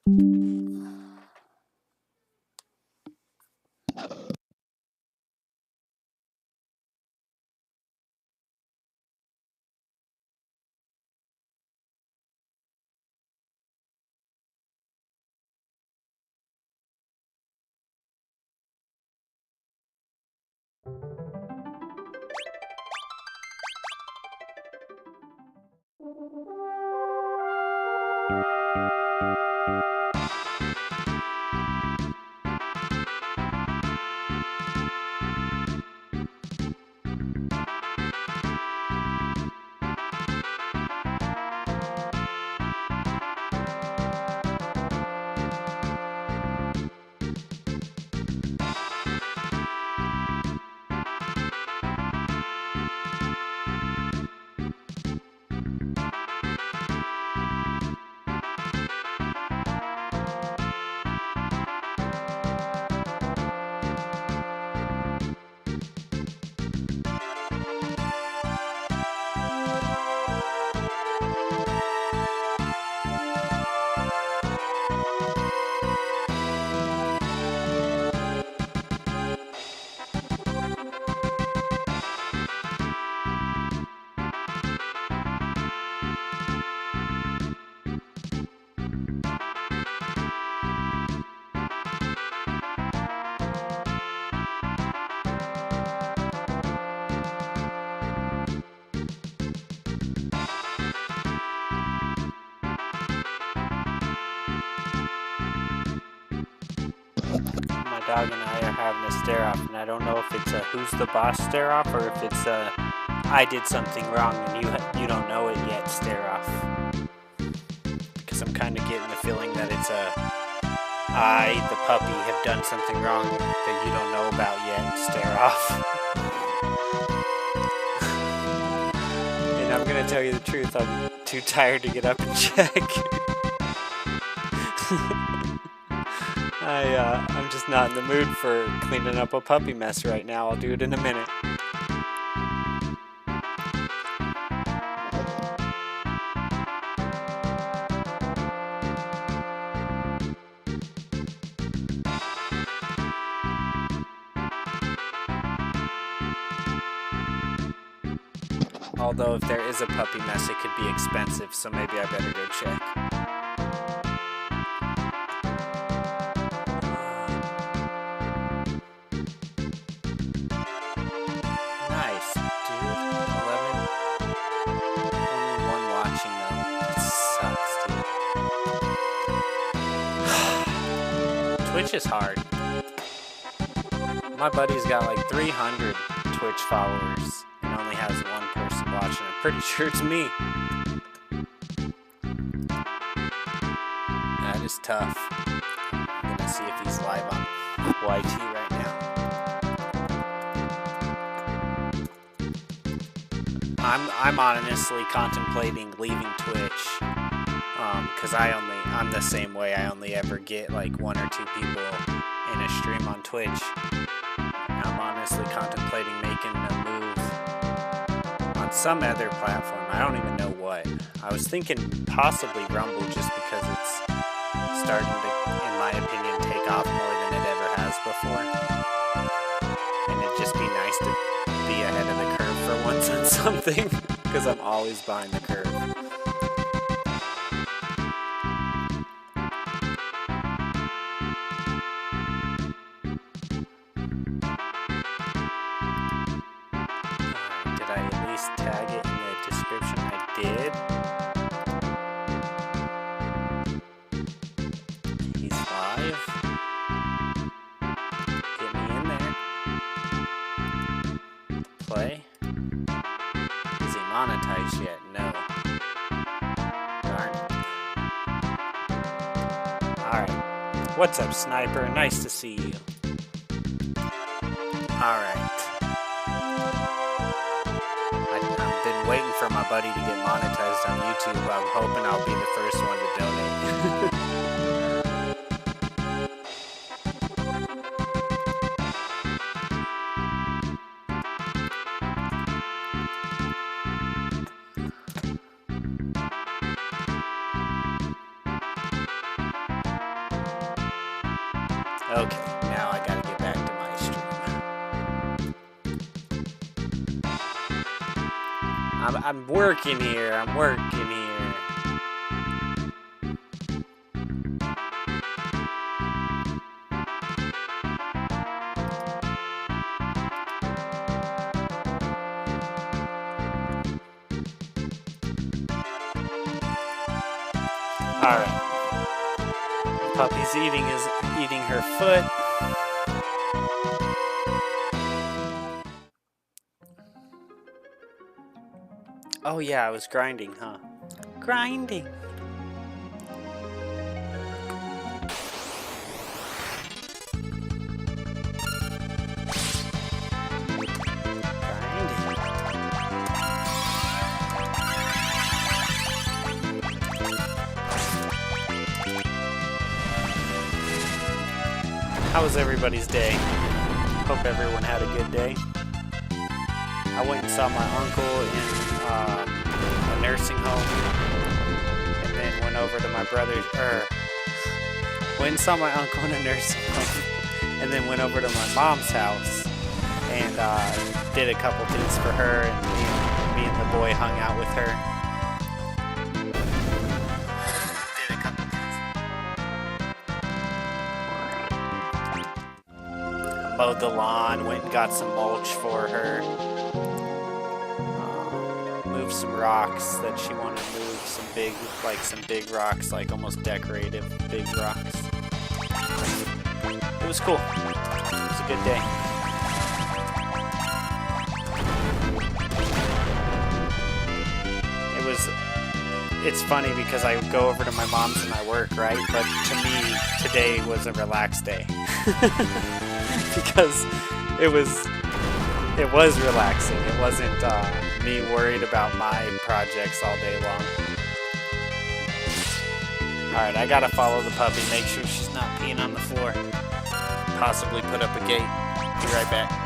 My dog and I are having a stare off, and I don't know if it's a who's the boss stare off or if it's a I did something wrong and you don't know it yet stare off. Because I'm kind of getting the feeling that it's a I, the puppy, have done something wrong that you don't know about yet stare off. And I'm gonna tell you the truth, I'm too tired to get up and check. I'm just not in the mood for cleaning up a puppy mess right now. I'll do it in a minute. Although if there is a puppy mess, it could be expensive, so maybe I better go check. Nice, dude. 11. Only one watching though. That sucks, dude. Twitch is hard. My buddy's got like 300 Twitch followers and only has one person watching. I'm pretty sure it's me. That is tough. I'm gonna see if he's live on YT right now. I'm honestly contemplating leaving Twitch, cause I'm the same way. I only ever get like 1 or 2 people in a stream on Twitch. I'm honestly contemplating making a move on some other platform. I don't even know what. I was thinking possibly Rumble, just because it's starting to, in my opinion, take off more than it ever has before. And it'd just be nice to be ahead of the curve for once on something, because I'm always behind the curve. Did I at least tag it in the description? I did. He's live. Get me in there. Play. Is he monetized yet? No. Darn it. Alright. What's up, Sniper? Nice to see you. Alright. I've been waiting for my buddy to get monetized on YouTube. I'm hoping I'll be the first one to donate. Okay, now I gotta get back to my stream. I'm working here. I'm working here. Alright. Puppy's eating her foot. Oh yeah, I was grinding, huh? Grinding. How was everybody's day? Hope everyone had a good day. I went and saw my uncle in a nursing home, and then went over to my brother's, went and saw my uncle in a nursing home, and then went over to my mom's house, and did a couple things for her, and me and the boy hung out with her. Mowed the lawn, went and got some mulch for her. Moved some rocks that she wanted to move, some big rocks, like almost decorative big rocks. It was cool. It was a good day. It's funny because I go over to my mom's and I work, right? But to me, today was a relaxed day. Because it was relaxing. It wasn't me worried about my projects all day long. Alright, I gotta follow the puppy, make sure she's not peeing on the floor. Possibly put up a gate. Be right back.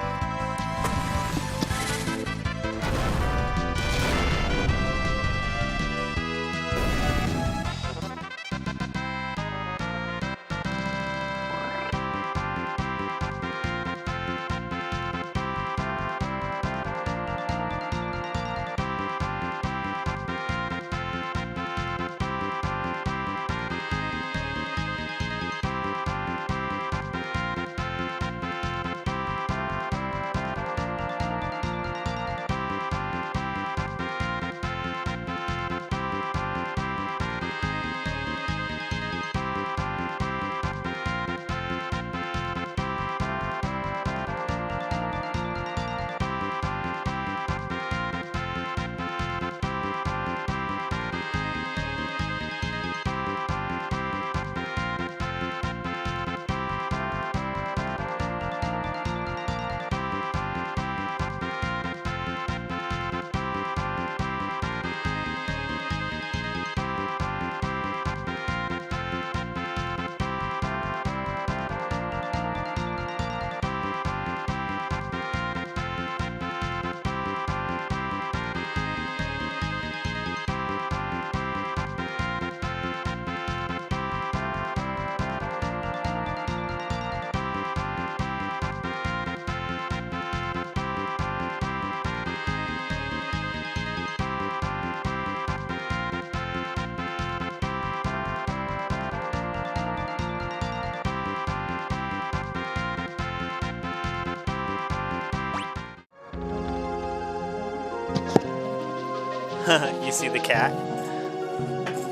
You see the cat?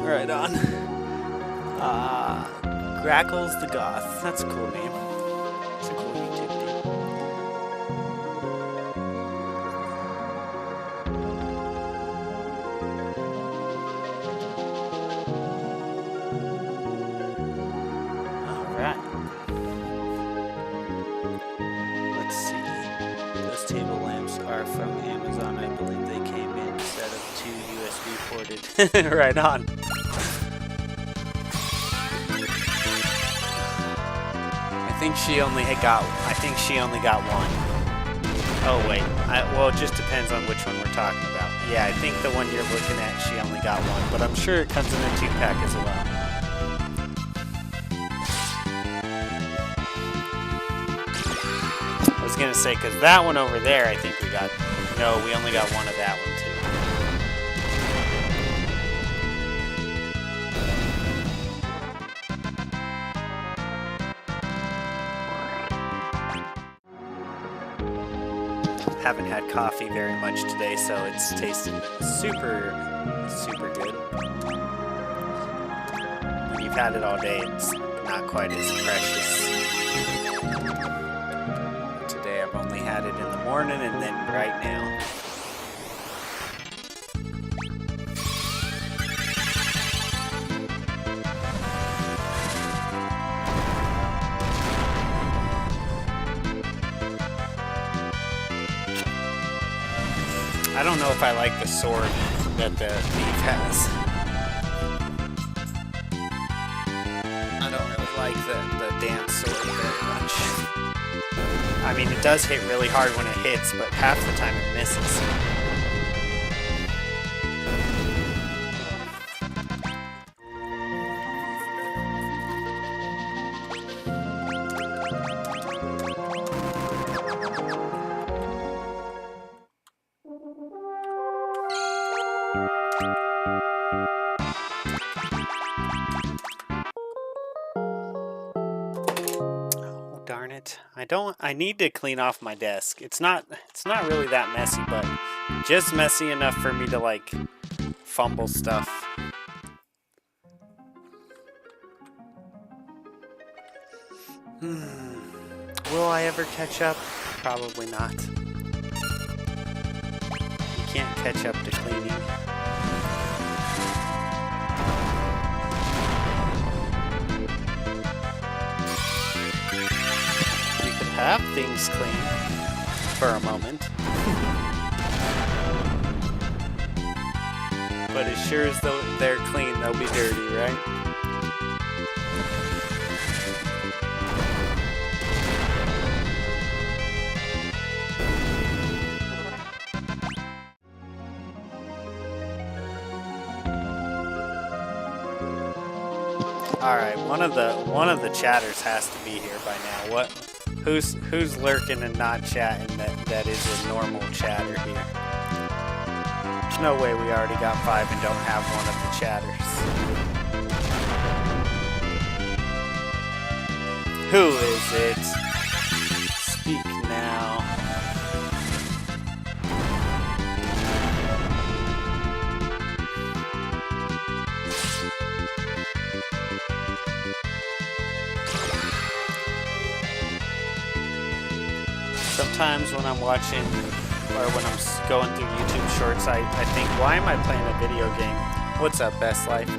Right on. Grackles the Goth. That's a cool name. It's a cool YouTube name. Alright. Let's see. Those table lamps are from Amazon. I believe they came in instead of 2 USB ported. Right on. I think she only got one. Oh wait, well it just depends on which one we're talking about. Yeah, I think the one you're looking at, she only got one, but I'm sure it comes in a 2-pack as well. gonna say, because that one over there, I think we got... No, we only got one of that one, too. Haven't had coffee very much today, so it's tasting super, super good. When you've had it all day, it's not quite as fresh as... Today I've only had it in the morning and then right now. I don't know if I like the sword that the thief has. I don't really like the dance sword very much. I mean, it does hit really hard when it hits, but half the time it misses. Darn it. I need to clean off my desk. It's not really that messy, but just messy enough for me to like fumble stuff. Will I ever catch up? Probably not. You can't catch up to cleaning. Have things clean for a moment. But as sure as though they're clean, they'll be dirty, right? All right, one of the chatters has to be here by now. Who's lurking and not chatting that is a normal chatter here? There's no way we already got 5 and don't have one of the chatters. Who is it? Speak now. Sometimes when I'm watching, or when I'm going through YouTube Shorts, I think, why am I playing a video game? What's up, Best Life?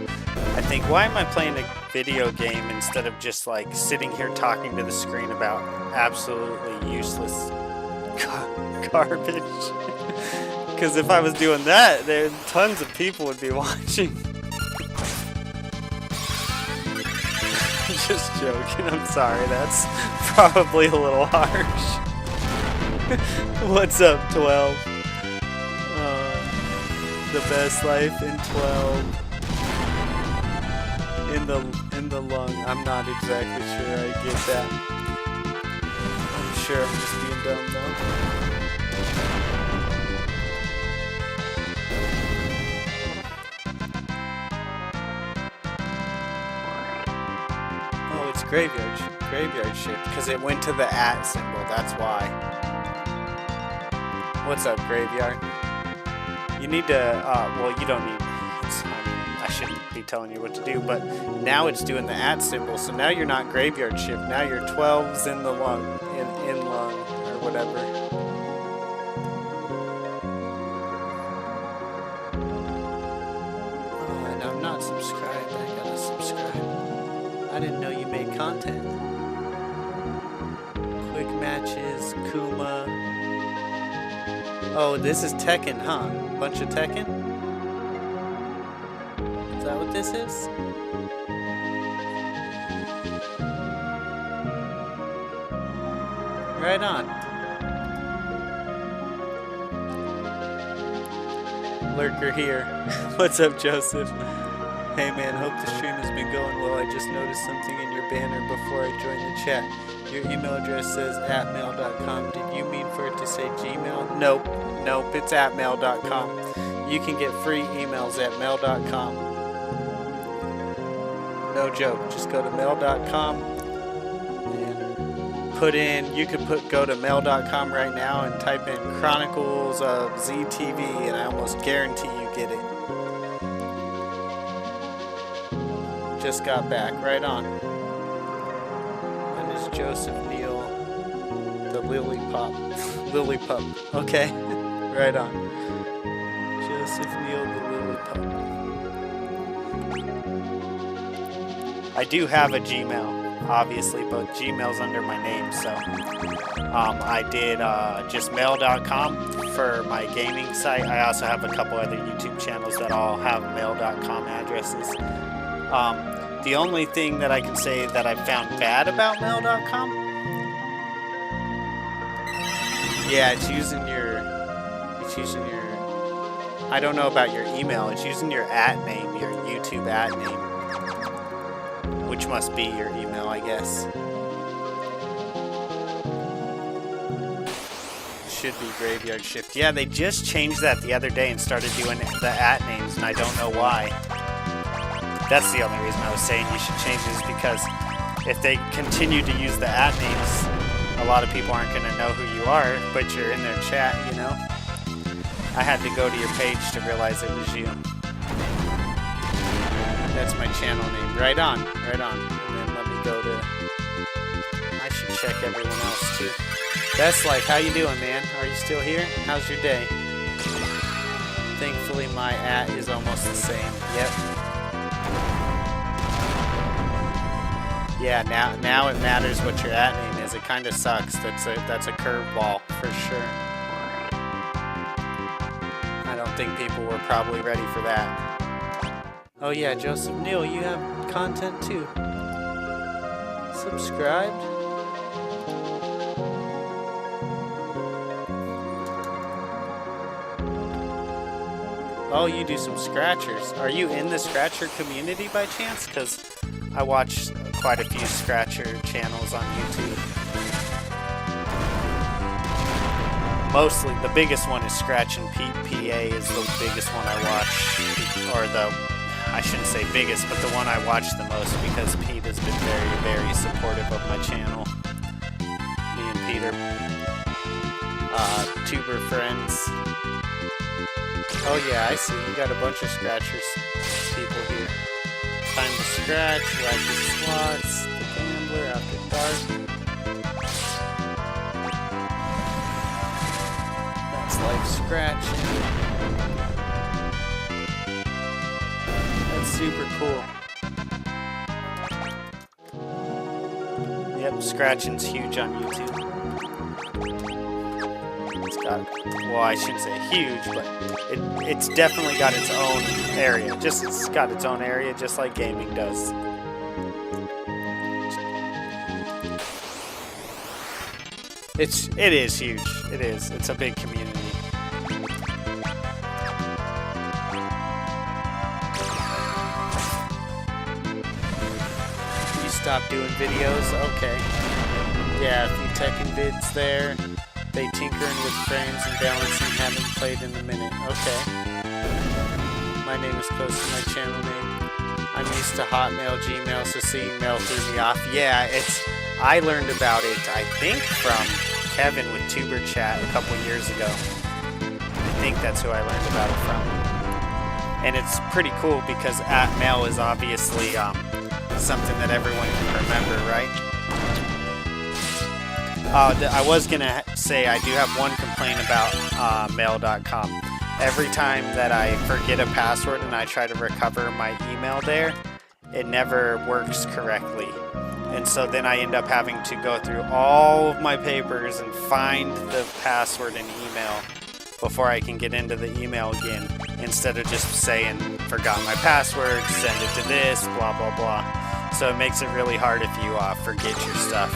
I think, why am I playing a video game instead of just like sitting here talking to the screen about absolutely useless garbage? Because if I was doing that, there tons of people would be watching. Just joking, I'm sorry, that's probably a little harsh. What's up, 12? The best life in 12. In the lung. I'm not exactly sure I get that. I'm sure I'm just being dumb though. Oh, it's graveyard shift because it went to the @ symbol. That's why. What's up, Graveyard? You need to, well, you don't need, I shouldn't be telling you what to do, but now it's doing the @ symbol, so now you're not graveyard shift, now you're 12s in the lung, in lung, or whatever. Oh, and I'm not subscribed, I gotta subscribe. I didn't know you made content. Quick matches, Kuma. Oh, this is Tekken, huh? Bunch of Tekken? Is that what this is? Right on. Lurker here. What's up, Joseph? Hey man, hope the stream has been going well. I just noticed something in your banner before I joined the chat. Your email address says @mail.com. Did you mean for it to say Gmail? Nope, it's @mail.com. You can get free emails at mail.com. No joke, just go to mail.com and put in, go to mail.com right now and type in Chronicles of ZTV and I almost guarantee you get it. Just got back, right on. And it's Joseph Neal, the Lily Pup. Okay, right on. Joseph Neal, the Lily Pup. I do have a Gmail, obviously, but Gmail's under my name, so I did just mail.com for my gaming site. I also have a couple other YouTube channels that all have mail.com addresses. The only thing that I can say that I found bad about mail.com, yeah, it's using your, I don't know about your email, it's using your @name, your YouTube @name, which must be your email, I guess. Should be Graveyard Shift. Yeah, they just changed that the other day and started doing the @names, and I don't know why. That's the only reason I was saying you should change it, is because if they continue to use the @names, a lot of people aren't going to know who you are, but you're in their chat, you know? I had to go to your page to realize it was you. That's my channel name. Right on. And then let me go to... I should check everyone else too. Best Life, how you doing, man? Are you still here? How's your day? Thankfully, my @ is almost the same. Yep. Yeah, now it matters what your @name is. It kind of sucks. That's a curveball for sure. I don't think people were probably ready for that. Oh yeah, Joseph Neal, you have content too. Subscribed? Oh, you do some scratchers. Are you in the scratcher community by chance? Because I watch quite a few scratcher channels on YouTube. Mostly, the biggest one is Scratch and Pete PA is the biggest one I watch. Or I shouldn't say biggest, but the one I watch the most, because Pete has been very, very supportive of my channel. Me and Peter, tuber friends. Oh yeah, I see. You got a bunch of scratchers people here. Time to Scratch, Wacky Slots, The Gambler, After Dark. That's like scratching. That's super cool. Yep, scratching's huge on YouTube. It's got, well, I shouldn't say huge, but it's definitely got its own area. It's got its own area, just like gaming does. It is huge. It is. It's a big community. You stopped doing videos? Okay. Yeah, a few Tekken vids there. They tinkering with frames and balancing, haven't played in a minute. Okay. My name is close to my channel name. I'm used to Hotmail, Gmail, so seeing mail threw me off. Yeah, I learned about it, I think, from Kevin with Tuber Chat a couple years ago. I think that's who I learned about it from. And it's pretty cool because @mail is obviously something that everyone can remember, right? I was going to say I do have one complaint about mail.com. Every time that I forget a password and I try to recover my email there, it never works correctly. And so then I end up having to go through all of my papers and find the password and email before I can get into the email again, instead of just saying, forgot my password, send it to this, blah, blah, blah. So it makes it really hard if you forget your stuff.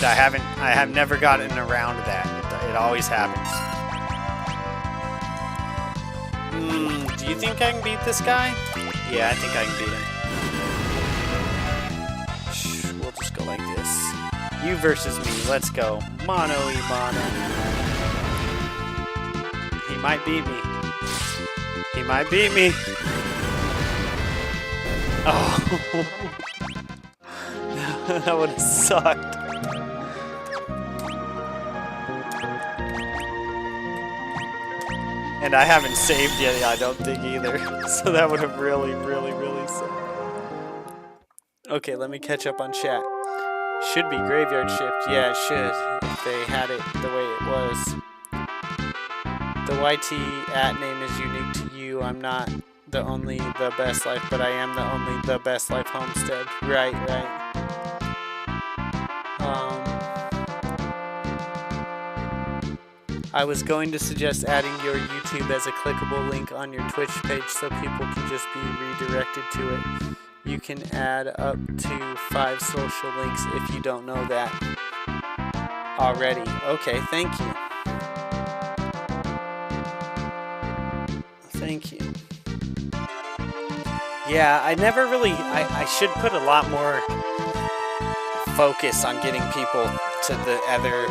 and I have never gotten around to that. It always happens. Do you think I can beat this guy? Yeah, I think I can beat him. We'll just go like this. You versus me. Let's go. Mono e mono. He might beat me. He might beat me. Oh. That would have sucked. And I haven't saved yet, I don't think either. So that would have really, really, really sucked. Okay, let me catch up on chat. Should be graveyard shift. Yeah, it should. If they had it the way it was. The YT at name is unique to you. I'm not the only the best life, but I am the only the best life homestead. Right, right. I was going to suggest adding your YouTube as a clickable link on your Twitch page so people can just be redirected to it. You can add up to 5 social links if you don't know that already. Okay, thank you. Thank you. Yeah, I never really... I should put a lot more focus on getting people to the other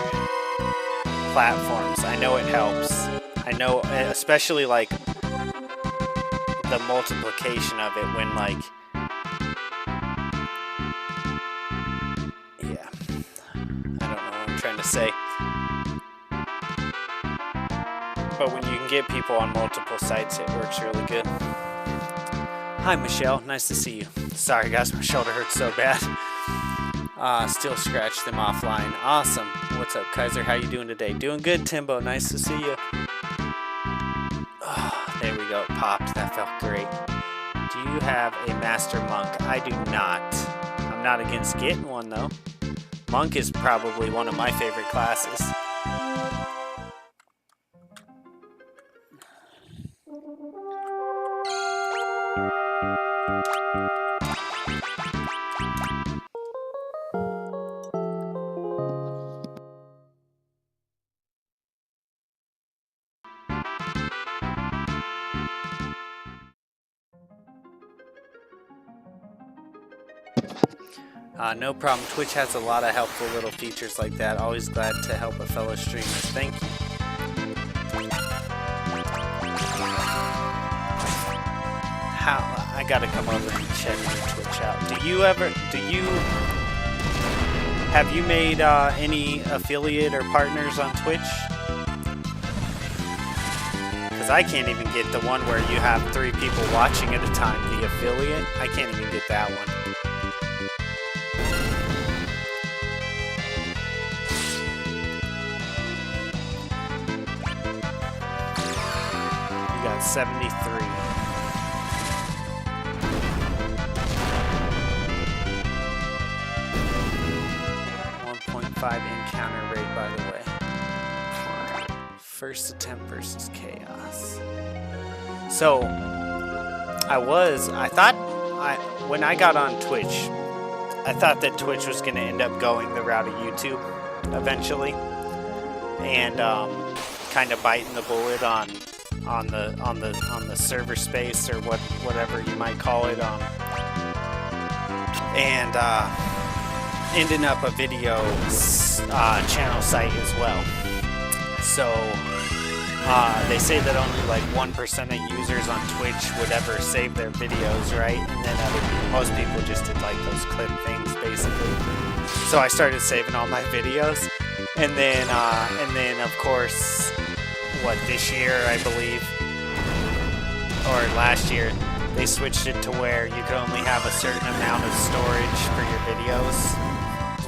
platforms. I know it helps. I know, especially like the multiplication of it when like... Yeah. I don't know what I'm trying to say. But when you can get people on multiple sites, it works really good. Hi, Michelle. Nice to see you. Sorry, guys. My shoulder hurts so bad. Still scratch them offline. Awesome. What's up, Kaiser? How you doing today? Doing good, Timbo. Nice to see you. Oh, there we go. It popped. That felt great. Do you have a Master Monk? I do not. I'm not against getting one, though. Monk is probably one of my favorite classes. No problem. Twitch has a lot of helpful little features like that. Always glad to help a fellow streamer. Thank you. I gotta come over and check your Twitch out. Have you made any affiliate or partners on Twitch? Because I can't even get the one where you have 3 people watching at a time, the affiliate. I can't even get that one. You got 73. 1.5 encounter rate, by the way. First attempt versus chaos. So, when I got on Twitch, I thought that Twitch was going to end up going the route of YouTube eventually, and kind of biting the bullet on the server space or whatever you might call it, and ending up a video channel site as well. So they say that only like 1% of users on Twitch would ever save their videos, right? And then most people just did like those clip things, basically. So I started saving all my videos, and then of course, this year I believe, or last year, they switched it to where you could only have a certain amount of storage for your videos,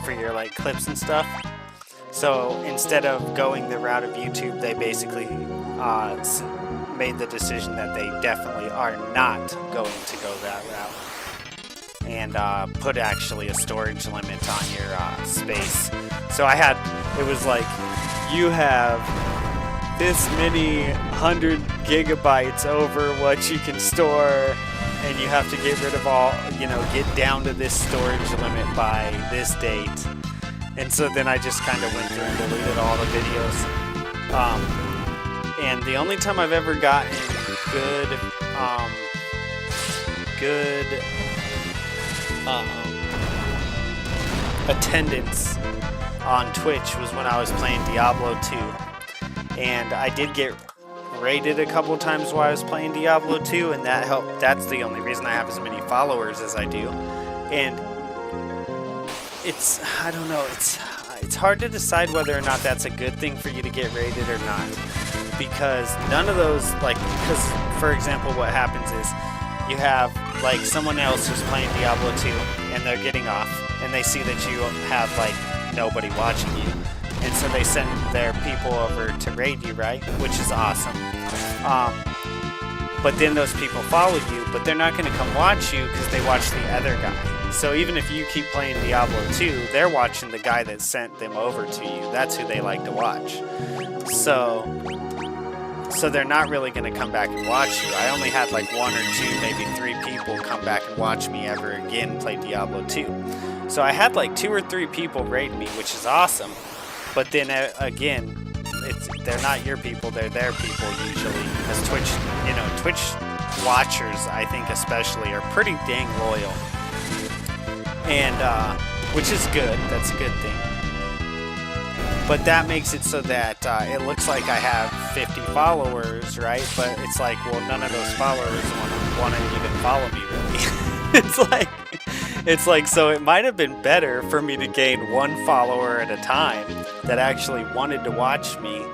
for your like clips and stuff. So instead of going the route of YouTube, they basically made the decision that they definitely are not going to go that route, and put actually a storage limit on your space. So it was like, you have this many 100 gigabytes over what you can store, and you have to get rid of all, get down to this storage limit by this date. And so then I just kind of went through and deleted all the videos. And the only time I've ever gotten good, attendance on Twitch was when I was playing Diablo 2. And I did get raided a couple times while I was playing Diablo 2, and that helped. That's the only reason I have as many followers as I do. And I don't know, it's hard to decide whether or not that's a good thing for you to get raided or not, because none of those, like, because for example what happens is you have like someone else who's playing Diablo 2 and they're getting off and they see that you have like nobody watching you, and so they send their people over to raid you, right, which is awesome. But then those people follow you, but they're not going to come watch you because they watch the other guy. So even if you keep playing Diablo 2, they're watching the guy that sent them over to you. That's who they like to watch. So they're not really going to come back and watch you. I only had like 1 or 2, maybe 3 people come back and watch me ever again play Diablo 2. So I had like 2 or 3 people raid me, which is awesome. But then again, they're not your people, they're their people usually. As Twitch watchers, I think especially, are pretty dang loyal. And, which is good, that's a good thing. But that makes it so that it looks like I have 50 followers, right? But it's like, well, none of those followers want to even follow me, really. It's like, so it might have been better for me to gain 1 follower at a time that actually wanted to watch me.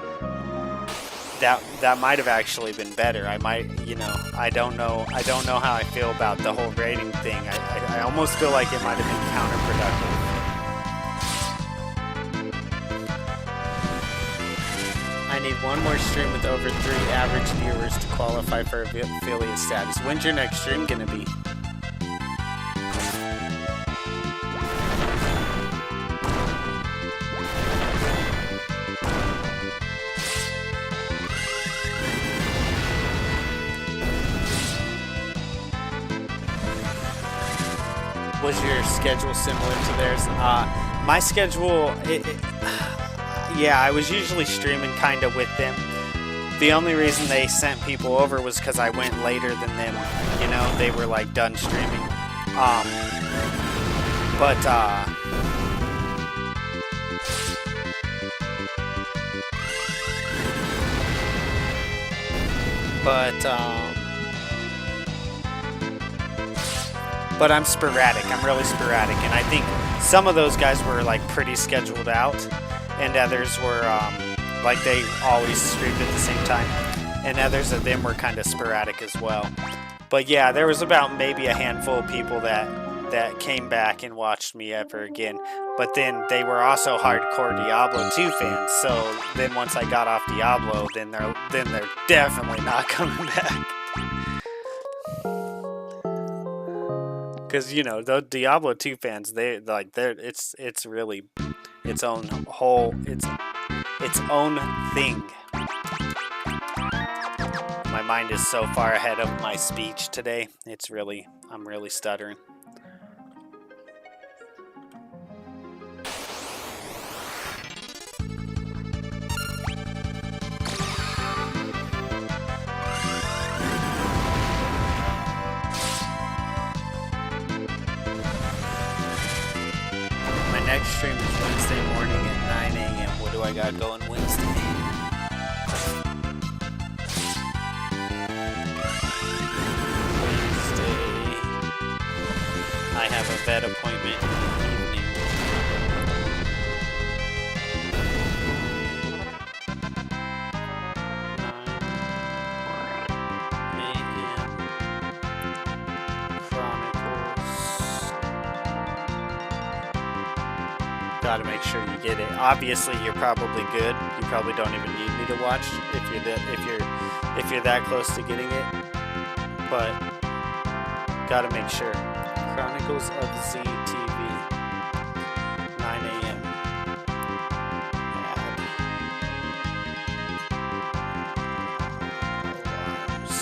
That might have actually been better. I might, I don't know how I feel about the whole rating thing. I almost feel like it might have been counterproductive. I need 1 more stream with over 3 average viewers to qualify for affiliate status. When's your next stream gonna be? Was your schedule similar to theirs? My schedule, yeah, I was usually streaming kind of with them. The only reason they sent people over was because I went later than them. They were like done streaming. But I'm sporadic. I'm really sporadic, and I think some of those guys were like pretty scheduled out, and others were like they always streamed at the same time, and others of them were kind of sporadic as well. But yeah, there was about maybe a handful of people that came back and watched me ever again. But then they were also hardcore Diablo 2 fans. So then once I got off Diablo, then they're definitely not coming back. Because the Diablo 2 fans, it's really its own thing. My mind is so far ahead of my speech today. I'm really stuttering. Next stream is Wednesday morning at 9 a.m. What do I got going Wednesday? I have a vet appointment in the evening. 9 a.m. Chronicles. Gotta make sure you get it. Obviously, you're probably good. You probably don't even need me to watch if you're that close to getting it. But gotta make sure. Chronicles of ZTV. 9 a.m. Add. Alarms.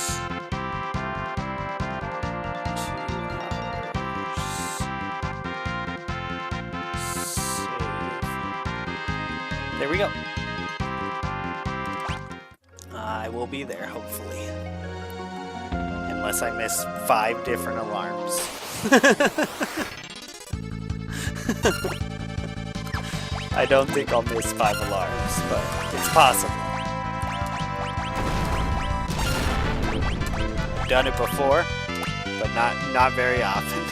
2 hours. Save. There we go. I will be there, hopefully. Unless I miss 5 different alarms. I don't think I'll miss 5 alarms, but it's possible. I've done it before, but not very often.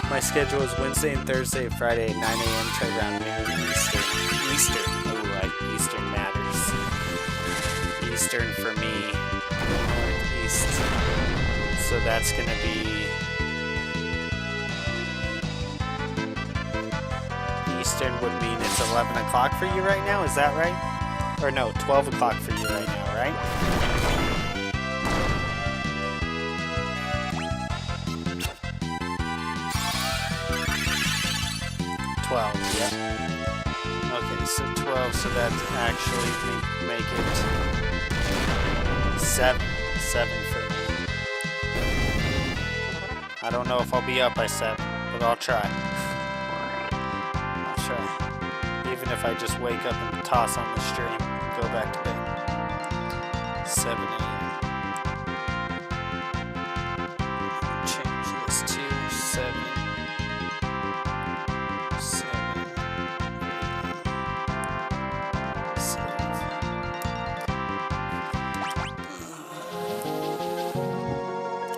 My schedule is Wednesday and Thursday and Friday at 9 a.m. to around noon Eastern. Ooh, Eastern matters. Eastern for me. Northeast. So that's going to be... Eastern would mean it's 11 o'clock for you right now, is that right? Or no, 12 o'clock for you right now, right? Yeah. Okay, so 12, so that actually make it 7 for me. I don't know if I'll be up by 7, but I'll try. Even if I just wake up and toss on the stream, go back to bed. 7 a.m. Change this to 7.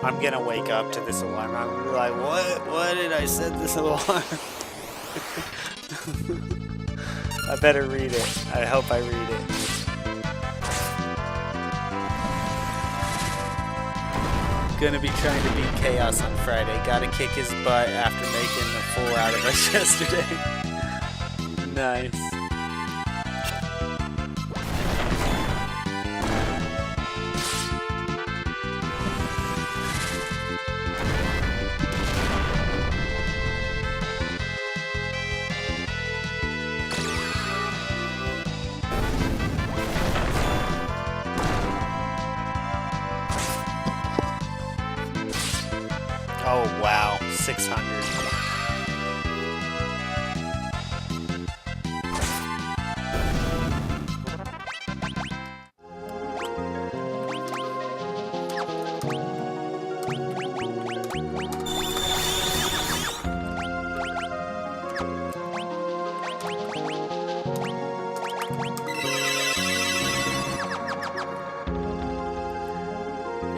I'm gonna wake up to this alarm. I'm gonna be like, what did I set this alarm? I better read it. I hope I read it. Gonna be trying to beat Chaos on Friday. Gotta kick his butt after making a fool out of us yesterday. Nice. Oh wow, 600.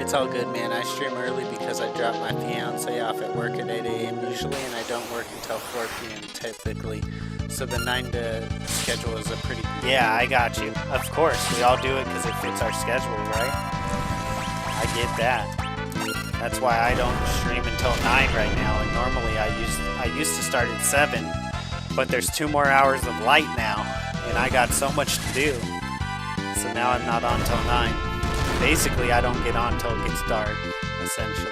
It's all good, man. I stream early because I drop my fiance off at work at 8 a.m. usually, and I don't work until 4 p.m. typically. So the 9 to schedule is a pretty... Yeah, I got you. Of course, we all do it because it fits our schedule, right? I get that. That's why I don't stream until 9 right now, and normally I used to start at 7, but there's 2 more hours of light now, and I got so much to do. So now I'm not on till 9. Basically, I don't get on till it gets dark, essentially.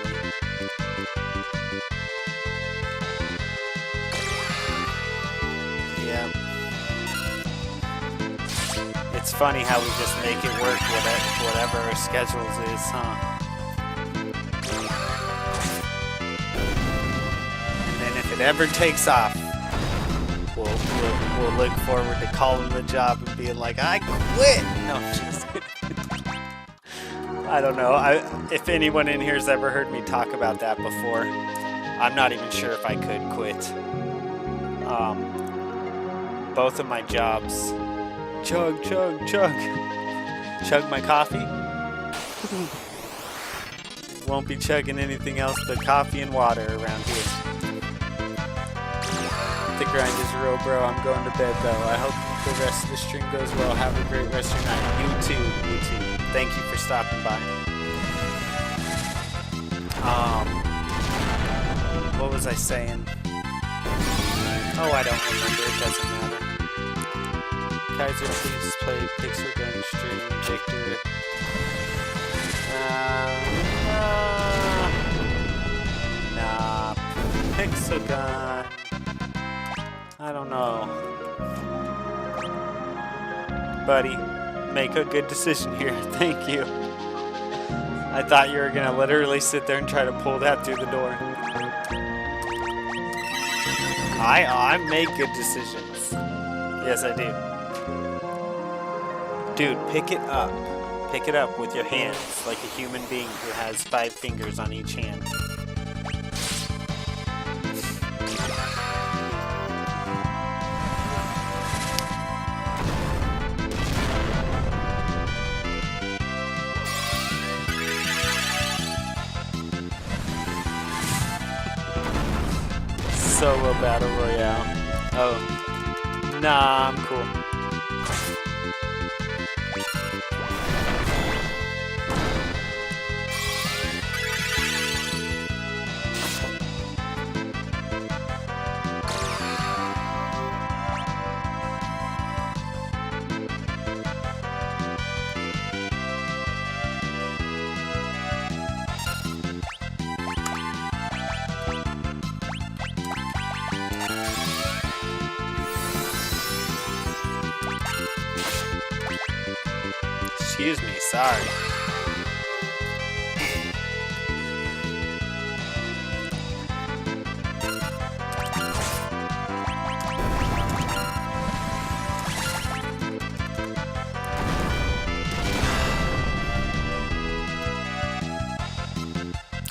Yeah. It's funny how we just make it work whatever our schedules is, huh? And then if it ever takes off, we'll look forward to calling the job and being like, I quit! No, just kidding. I don't know. If anyone in here has ever heard me talk about that before, I'm not even sure if I could quit. Both of my jobs. Chug, chug, chug. Chug my coffee. Won't be chugging anything else but coffee and water around here. The grind is real, bro. I'm going to bed, though. I hope the rest of the stream goes well. Have a great rest of your night. You too. You too. Thank you for stopping by. What was I saying? Oh, I don't remember. It doesn't matter. Kaiser, please play Pixel Gun stream. Victor. Nah. Pixel Gun. I don't know. Buddy, make a good decision here. Thank you. I thought you were gonna literally sit there and try to pull that through the door. I make good decisions. Yes, I do. Dude, pick it up. Pick it up with your hands, like a human being who has 5 fingers on each hand. Solo Battle Royale. Oh. Nah, I'm cool. Excuse me, sorry.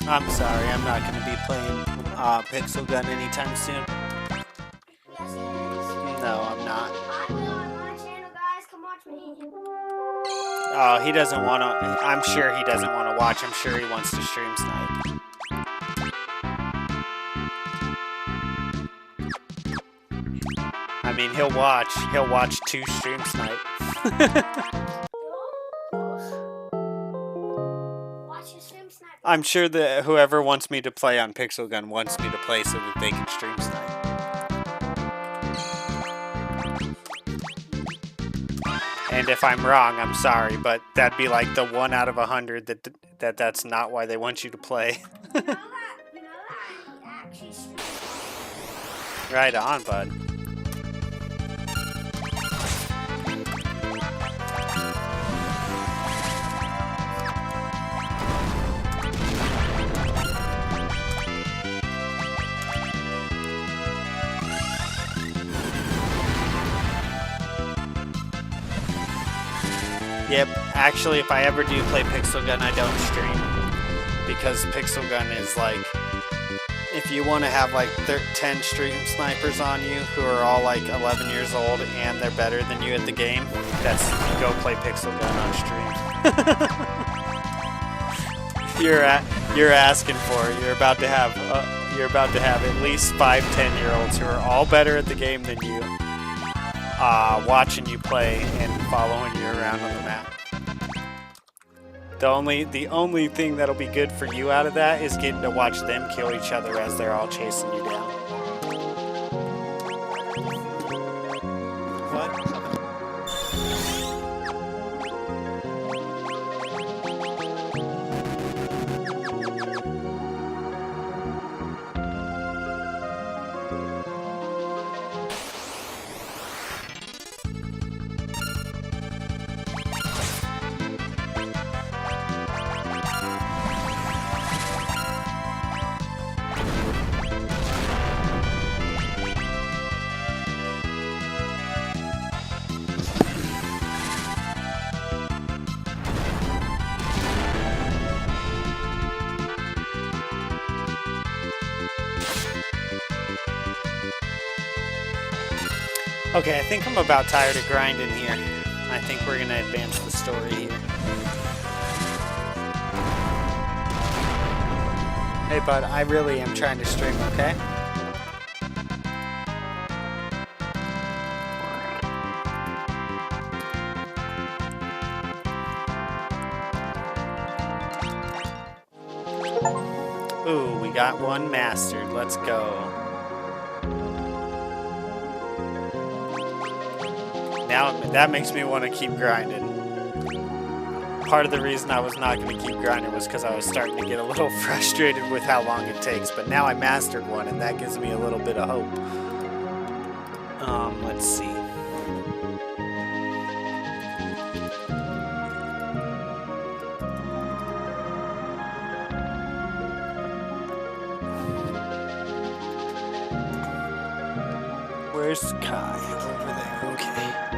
I'm sorry, I'm not going to be playing Pixel Gun anytime soon. Yes, it is. No, I'm not. I will on my channel, guys. Come watch me. Oh, he doesn't want to. I'm sure he doesn't want to watch. I'm sure he wants to stream snipe. I mean, he'll watch. He'll watch 2 stream snipe. Watch your stream snipe. I'm sure that whoever wants me to play on Pixel Gun wants me to play so that they can stream snipe. And if I'm wrong, I'm sorry, but that'd be like the 1 out of 100 that's not why they want you to play. You know that I actually stream. Right on, bud. Yep, actually, if I ever do play Pixel Gun, I don't stream. Because Pixel Gun is like, if you want to have like 10 stream snipers on you who are all like 11 years old and they're better than you at the game, that's go play Pixel Gun on stream. You're asking for it. You're about to have at least 5 10-year-olds who are all better at the game than you, watching you play and following you around on the map. The only thing that'll be good for you out of that is getting to watch them kill each other as they're all chasing you down. What? Okay, I think I'm about tired of grinding here. I think we're gonna advance the story here. Hey bud, I really am trying to stream, okay? Ooh, we got one mastered. Let's go. Now that makes me want to keep grinding. Part of the reason I was not going to keep grinding was because I was starting to get a little frustrated with how long it takes. But now I mastered one, and that gives me a little bit of hope. Let's see. Where's Kai? Over there. Okay.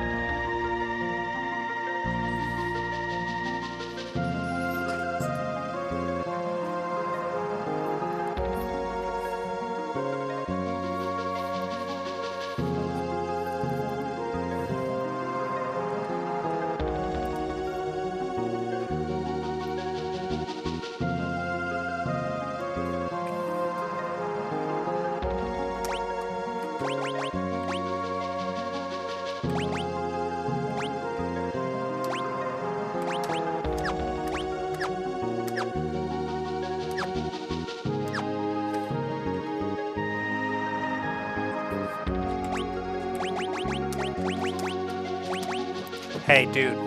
Hey, dude.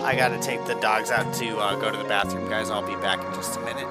I gotta take the dogs out to go to the bathroom, guys. I'll be back in just a minute.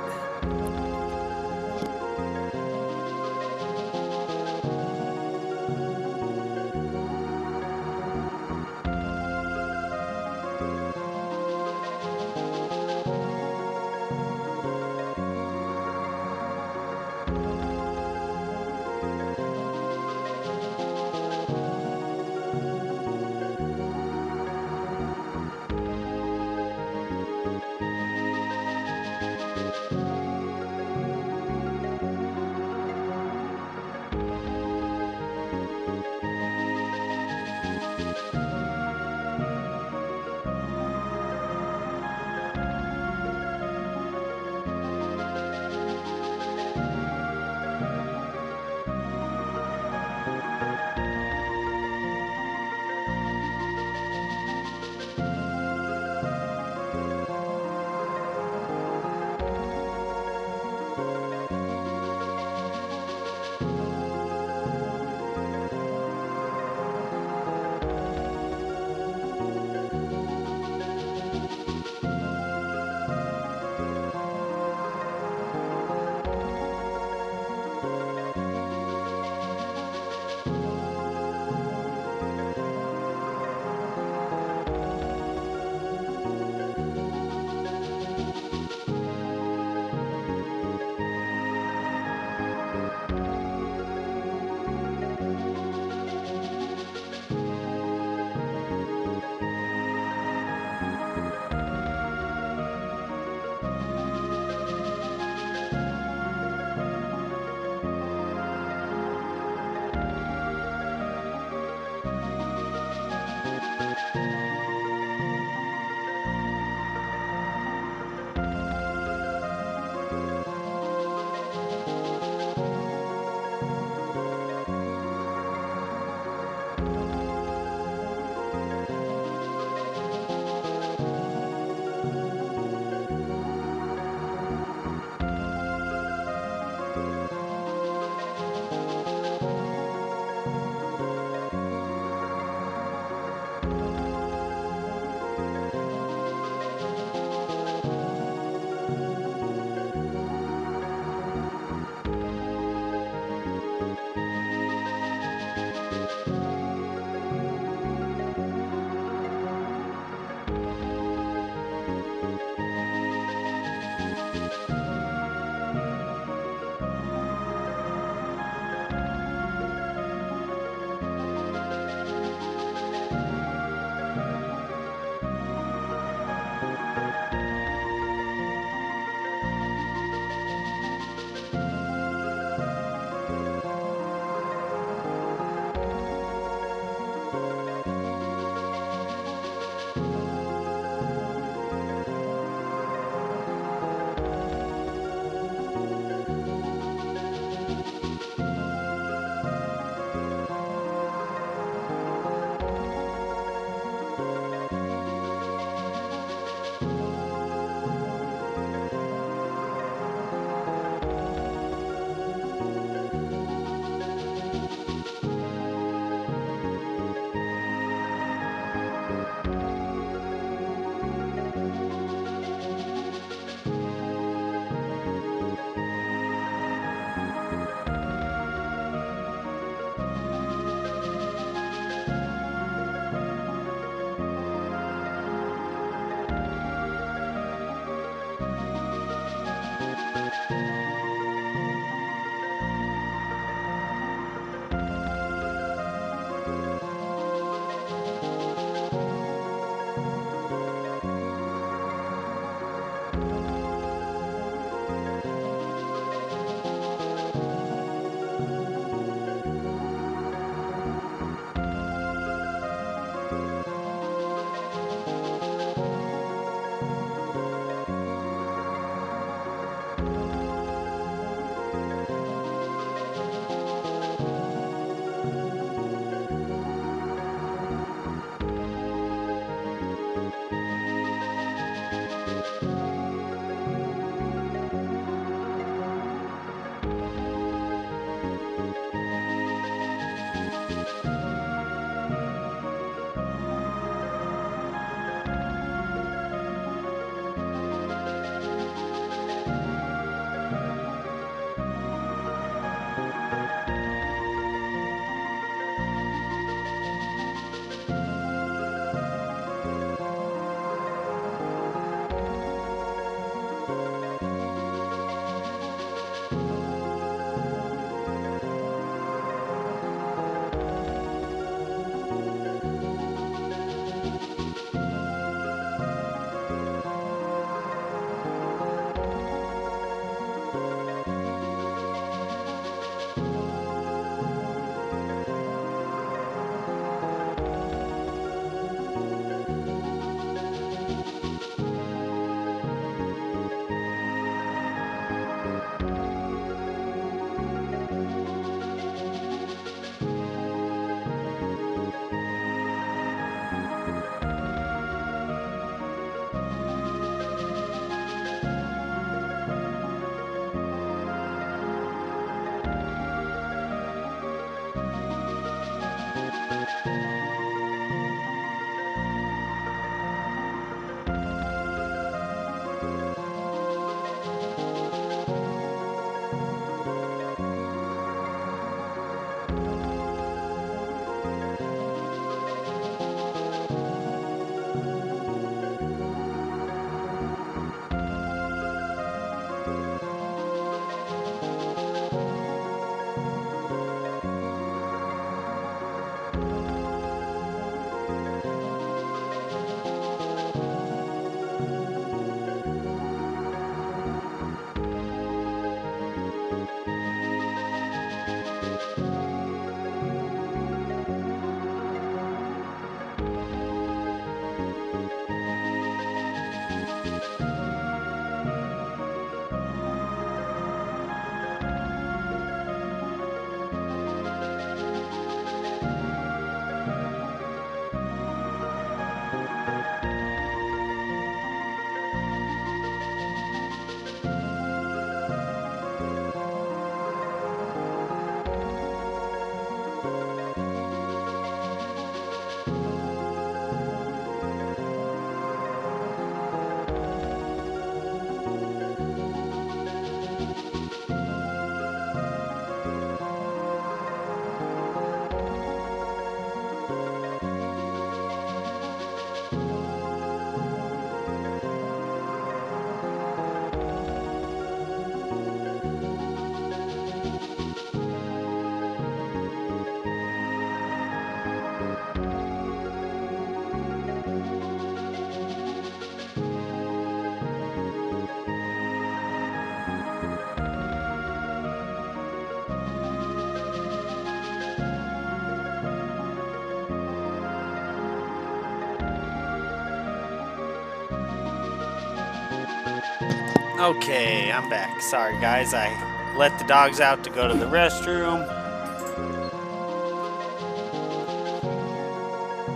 Okay, I'm back. Sorry, guys. I let the dogs out to go to the restroom.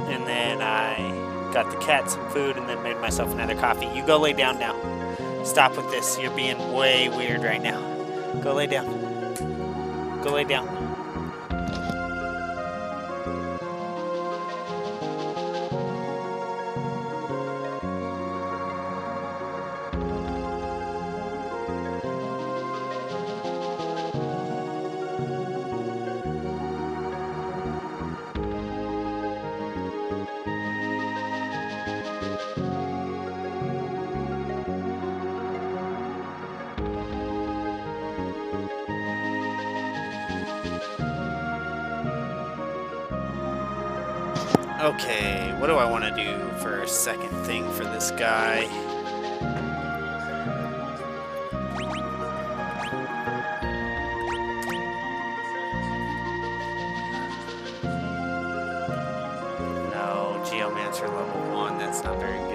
And then I got the cat some food and then made myself another coffee. You go lay down now. Stop with this. You're being way weird right now. Go lay down. Go lay down. Okay, what do I want to do for a second thing for this guy? No, Geomancer level 1, that's not very good.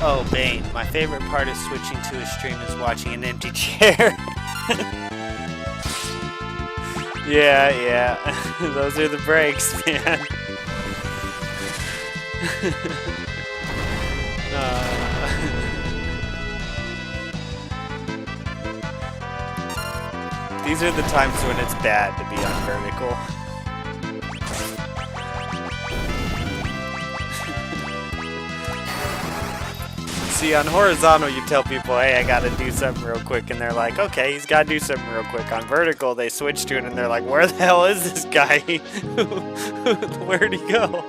Oh, Bane. My favorite part of switching to a stream is watching an empty chair. Yeah. Those are the breaks, man. These are the times when it's bad to be on vertical. See, on horizontal, you tell people, hey, I gotta do something real quick, and they're like, okay, he's gotta do something real quick. On vertical, they switch to it, and they're like, where the hell is this guy? Where'd he go?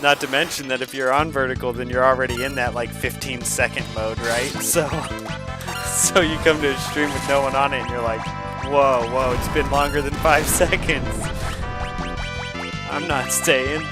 Not to mention that if you're on vertical, then you're already in that, like, 15-second mode, right? So you come to a stream with no one on it, and you're like, whoa, it's been longer than 5 seconds. I'm not staying.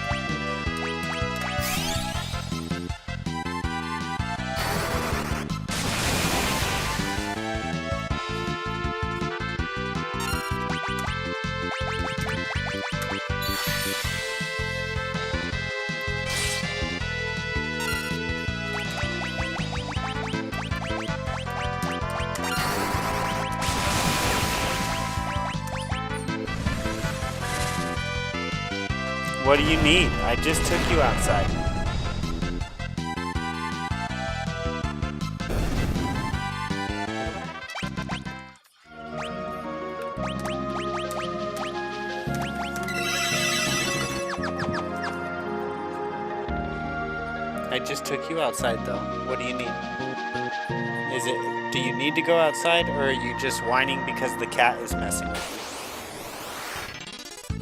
What do you need? I just took you outside. I just took you outside though. What do you need? Do you need to go outside, or are you just whining because the cat is messing with you?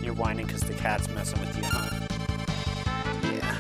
You're whining because the cat's messing with you, huh? Yeah.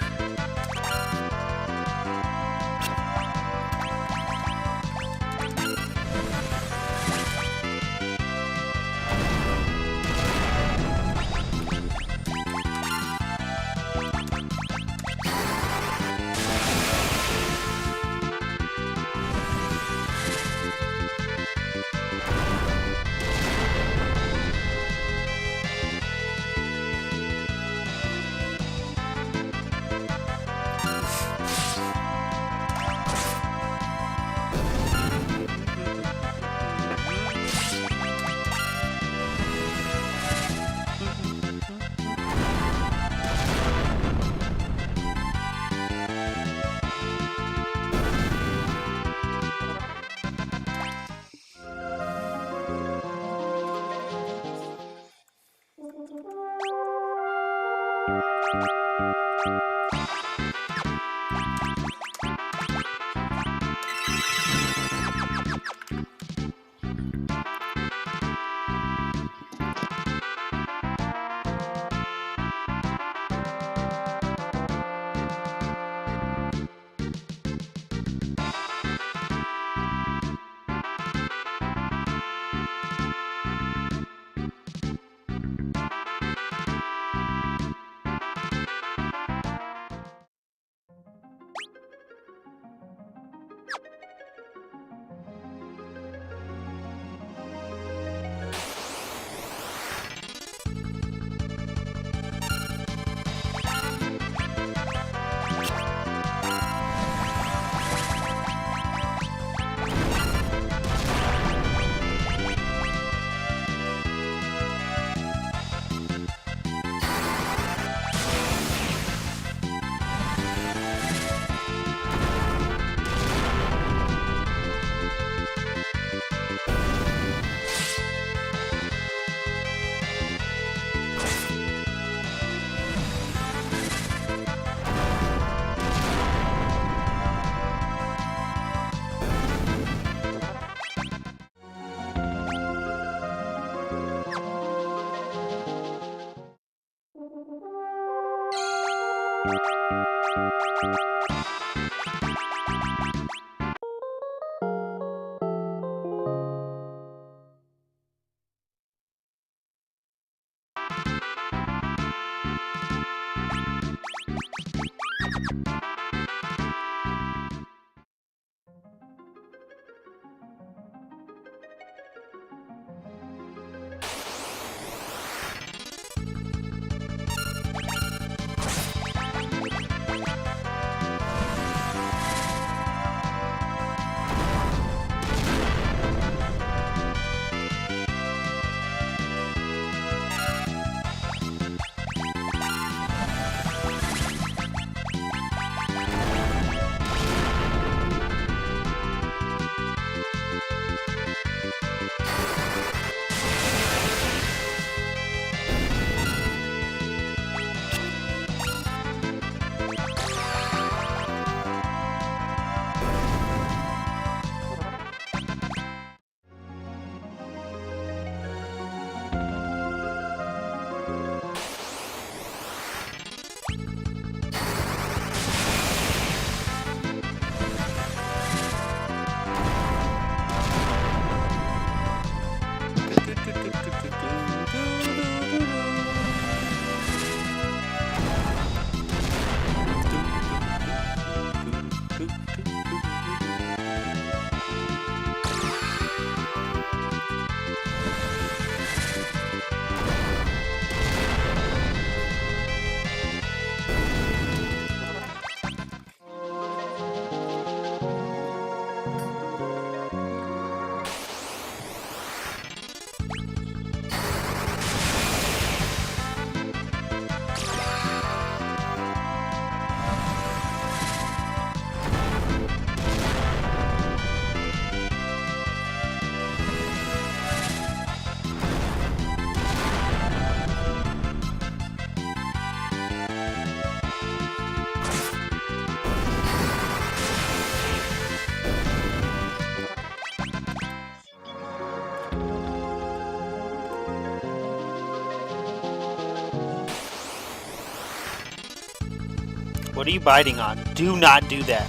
What are you biting on? Do not do that.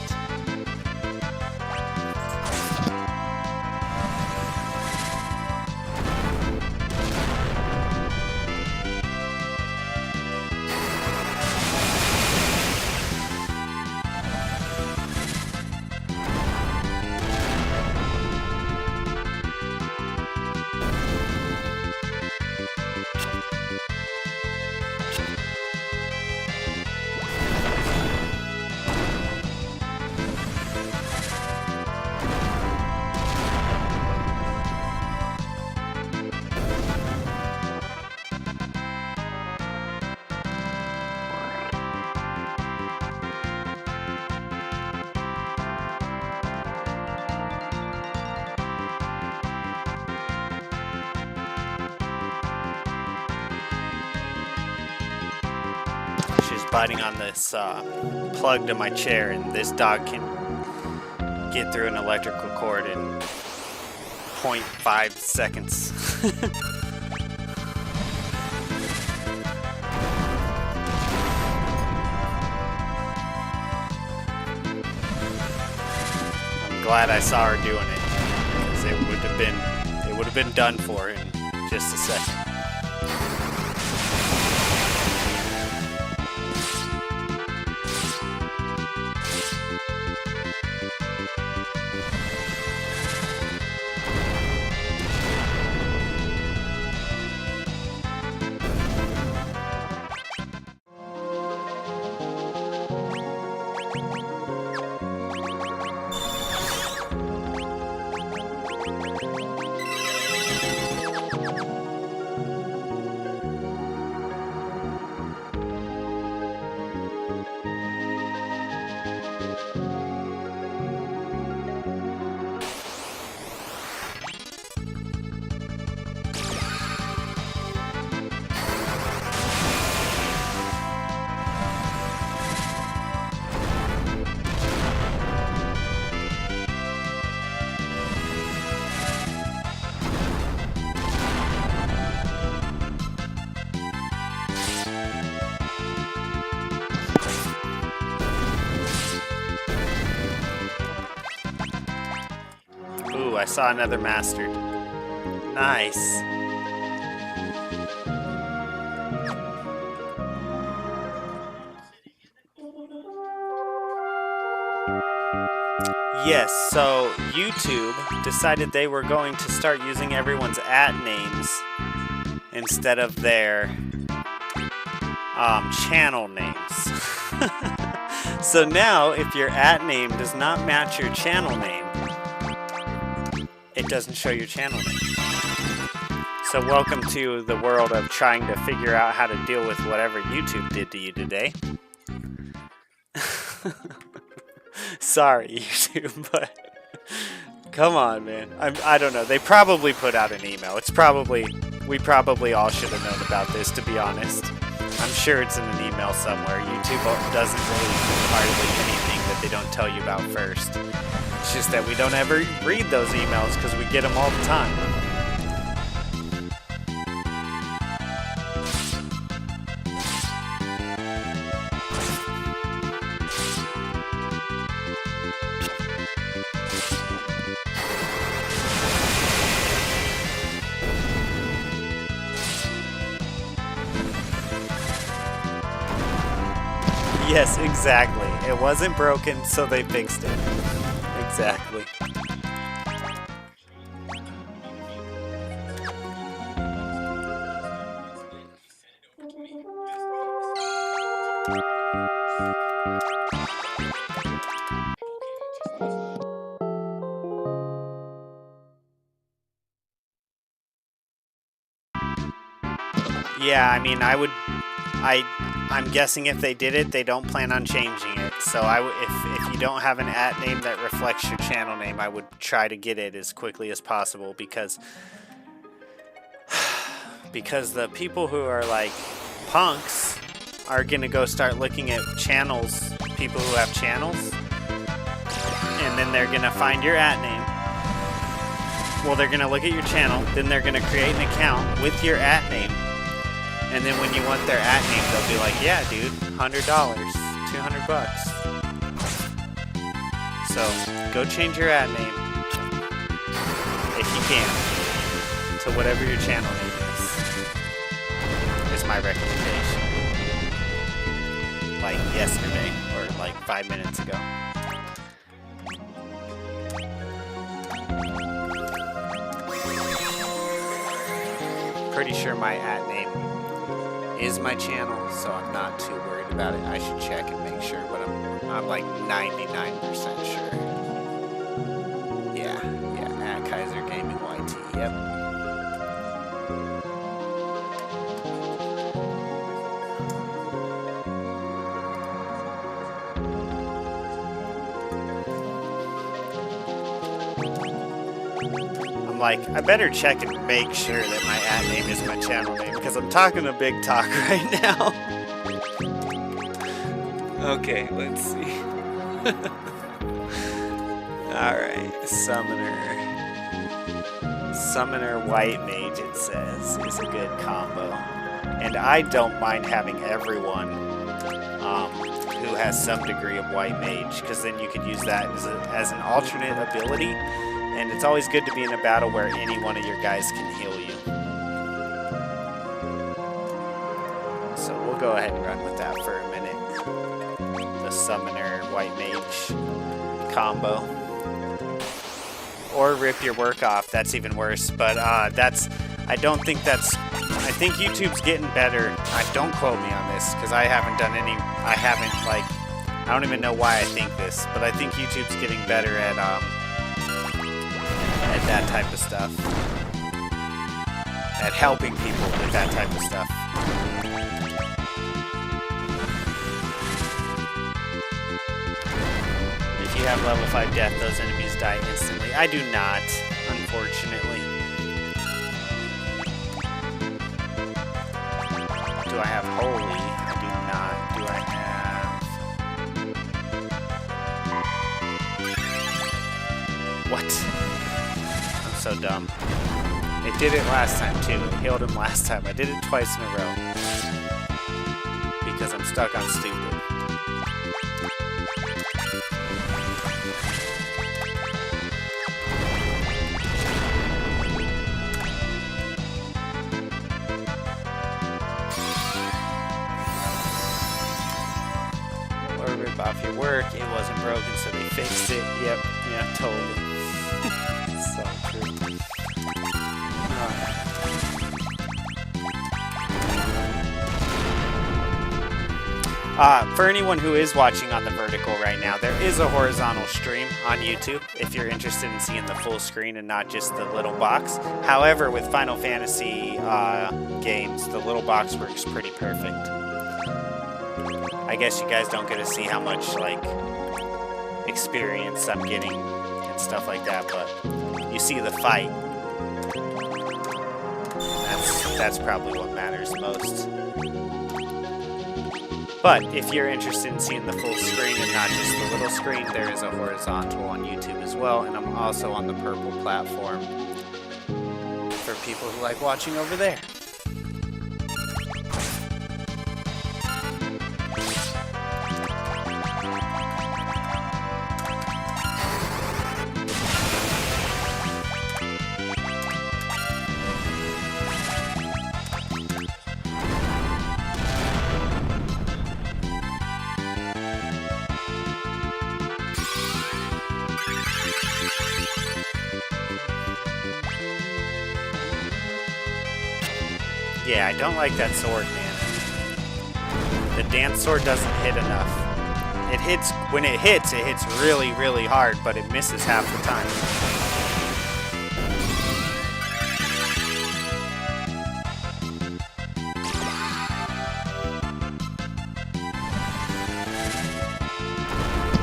She's biting on this plug to my chair, and this dog can get through an electrical cord in 0.5 seconds. I'm glad I saw her doing it, because it would have been done for in just a second. Ooh, I saw another mastered. Nice. Yes, so YouTube decided they were going to start using everyone's @names instead of their channel names. So now, if your @name does not match your channel name, it doesn't show your channel name. So welcome to the world of trying to figure out how to deal with whatever YouTube did to you today. Sorry, YouTube, but come on, man. I don't know. They probably put out an email. We probably all should have known about this, to be honest. I'm sure it's in an email somewhere. YouTube doesn't really do hardly anything that they don't tell you about first. It's just that we don't ever read those emails because we get them all the time. Yes, exactly. It wasn't broken, so they fixed it. Exactly. Yeah, I mean, I'm guessing if they did it, they don't plan on changing it. So if you don't have an @name that reflects your channel name, I would try to get it as quickly as possible because the people who are like punks are gonna go start looking at channels, people who have channels, and then they're gonna find your @name. Well, they're gonna look at your channel, then they're gonna create an account with your @name. And then when you want their @name, they'll be like, yeah, dude, $100, $200. So go change your @name, if you can, to whatever your channel name is my recommendation. Like yesterday, or like 5 minutes ago. Pretty sure my @name is my channel, so I'm not too worried about it. I should check and make sure, but I'm like 99% sure. Yeah, Kaiser Gaming YT, yep. I'm like, I better check and make sure that my @name is my channel name because I'm talking a big talk right now. Okay, let's see. Alright, Summoner White Mage, it says, is a good combo. And I don't mind having everyone who has some degree of White Mage, because then you could use that as an alternate ability. And it's always good to be in a battle where any one of your guys can heal you. So we'll go ahead and run with that for a minute. The Summoner White Mage combo. Or rip your work off, that's even worse. But I think YouTube's getting better. Don't quote me on this, because I don't even know why I think this, but I think YouTube's getting better at that type of stuff. At helping people with that type of stuff. If you have level 5 death, those enemies die instantly. I do not, unfortunately. Do I have holy? I do not. Do I have... What? I'm so dumb. It did it last time too. It healed him last time. I did it twice in a row. Because I'm stuck on stupid. work. It wasn't broken, so they fixed it. Yep, yeah, totally. So true. For anyone who is watching on the vertical right now, there is a horizontal stream on YouTube if you're interested in seeing the full screen and not just the little box. However, with Final Fantasy games, the little box works pretty perfect. I guess you guys don't get to see how much like experience I'm getting and stuff like that, but you see the fight. That's probably what matters most. But if you're interested in seeing the full screen and not just the little screen, there is a horizontal on YouTube as well, and I'm also on the purple platform for people who like watching over there. Yeah, I don't like that sword, man. The dance sword doesn't hit enough. It hits, when it hits really, really hard, but it misses half the time.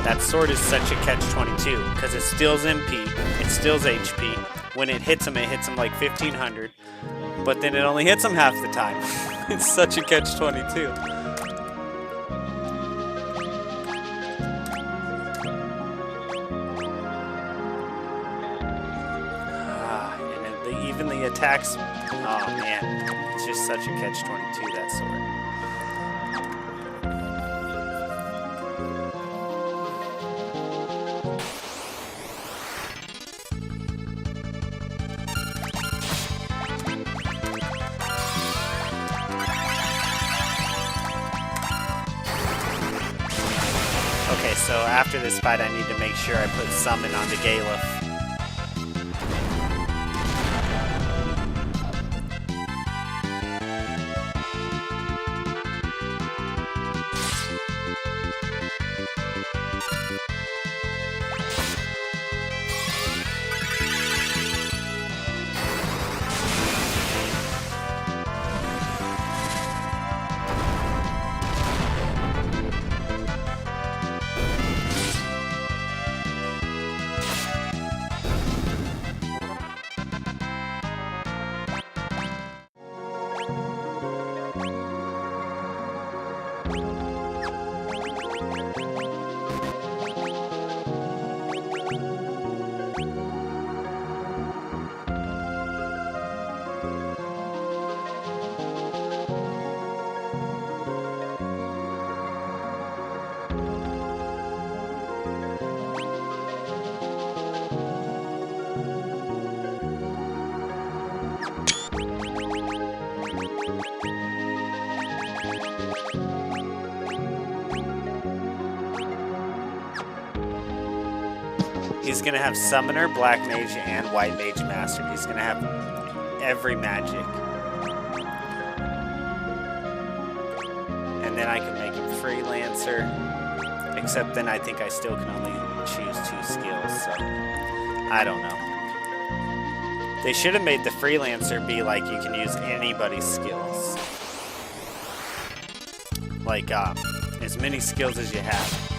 That sword is such a catch-22, because it steals MP, it steals HP. When it hits him like 1500. But then it only hits him half the time. It's such a catch-22. And even the attacks, oh man, it's just such a catch-22, that sword. Okay, so after this fight, I need to make sure I put Summon on the Galuf. He's going to have Summoner, Black Mage, and White Mage Mastered. He's going to have every magic. And then I can make him Freelancer. Except then I think I still can only choose 2 skills, so I don't know. They should have made the Freelancer be like you can use anybody's skills. Like, as many skills as you have.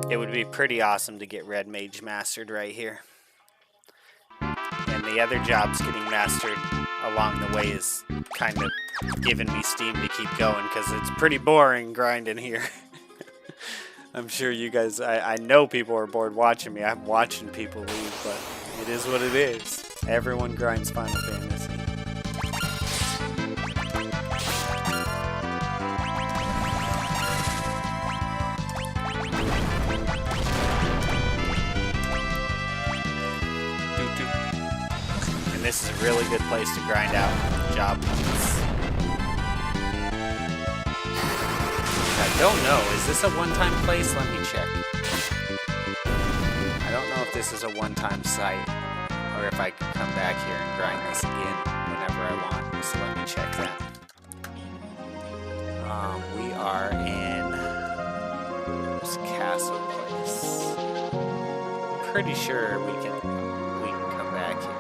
It would be pretty awesome to get Red Mage mastered right here. And the other jobs getting mastered along the way is kind of giving me steam to keep going because it's pretty boring grinding here. I'm sure you guys, I know people are bored watching me. I'm watching people leave, but it is what it is. Everyone grinds Final Fantasy. And this is a really good place to grind out job points. I don't know. Is this a one-time place? Let me check. I don't know if this is a one-time site or if I can come back here and grind this again whenever I want. So let me check that. We are in this castle place. Pretty sure we can come back here.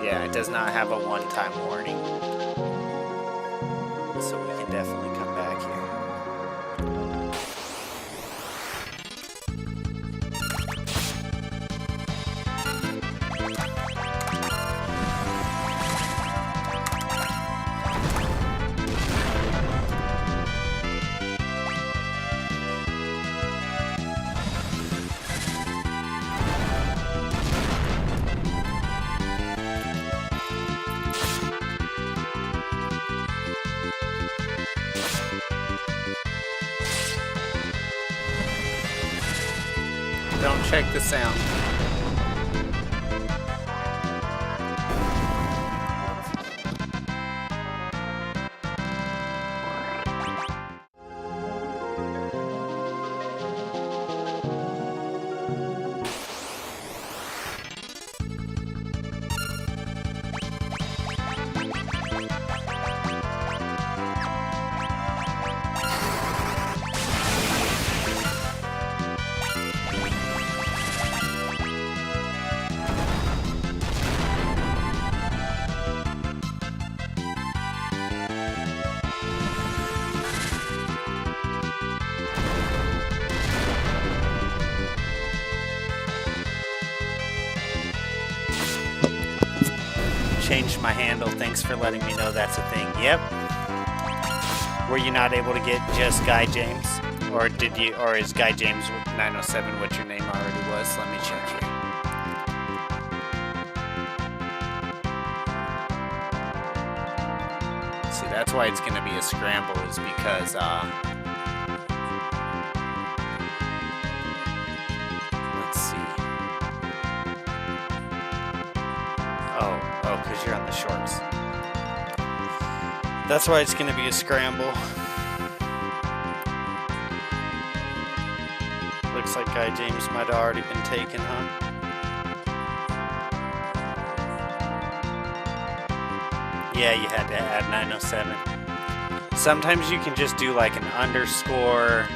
Yeah, it does not have a one-time warning. So we can definitely come back here. Don't check the sound. Changed my handle. Thanks for letting me know that's a thing. Yep. Were you not able to get just Guy James? Or did you, or is Guy James 907 what your name already was? Let me check here. See, that's why it's gonna be a scramble, is because let's see. Oh, because you're on the shorts. That's why it's going to be a scramble. Looks like Guy James might have already been taken, huh? Yeah, you had to add 907. Sometimes you can just do like an underscore.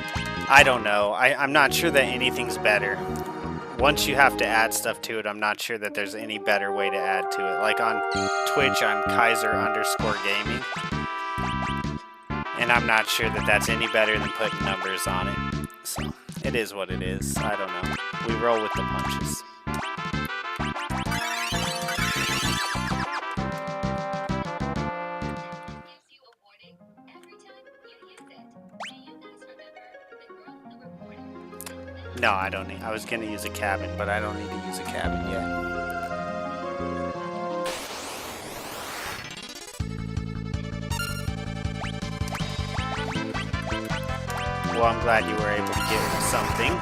I don't know. I'm not sure that anything's better. Once you have to add stuff to it, I'm not sure that there's any better way to add to it. Like on Twitch, I'm Kaiser_gaming. And I'm not sure that that's any better than putting numbers on it. So, it is what it is. I don't know. We roll with the punches. No, I don't need. I was going to use a cabin, but I don't need to use a cabin yet. Well, I'm glad you were able to get something.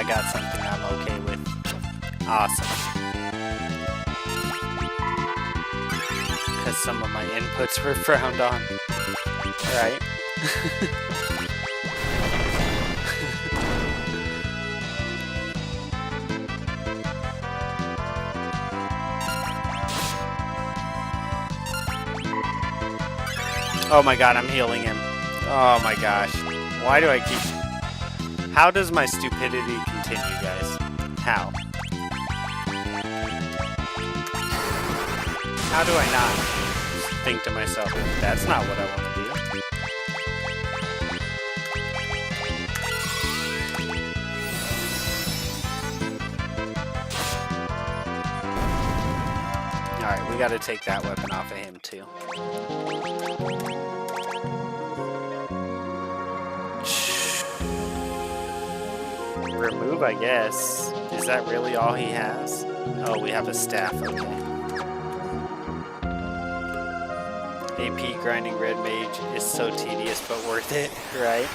I got something I'm okay with. Awesome. Because some of my inputs were frowned on. Right? Oh my god, I'm healing him. Oh my gosh. Why do I keep... How does my stupidity continue, guys? How? How do I not think to myself, that's not what I want to do? Alright, we gotta take that weapon off of him too. Remove, I guess. Is that really all he has? Oh, we have a staff, okay. AP grinding red mage is so tedious but worth it, right?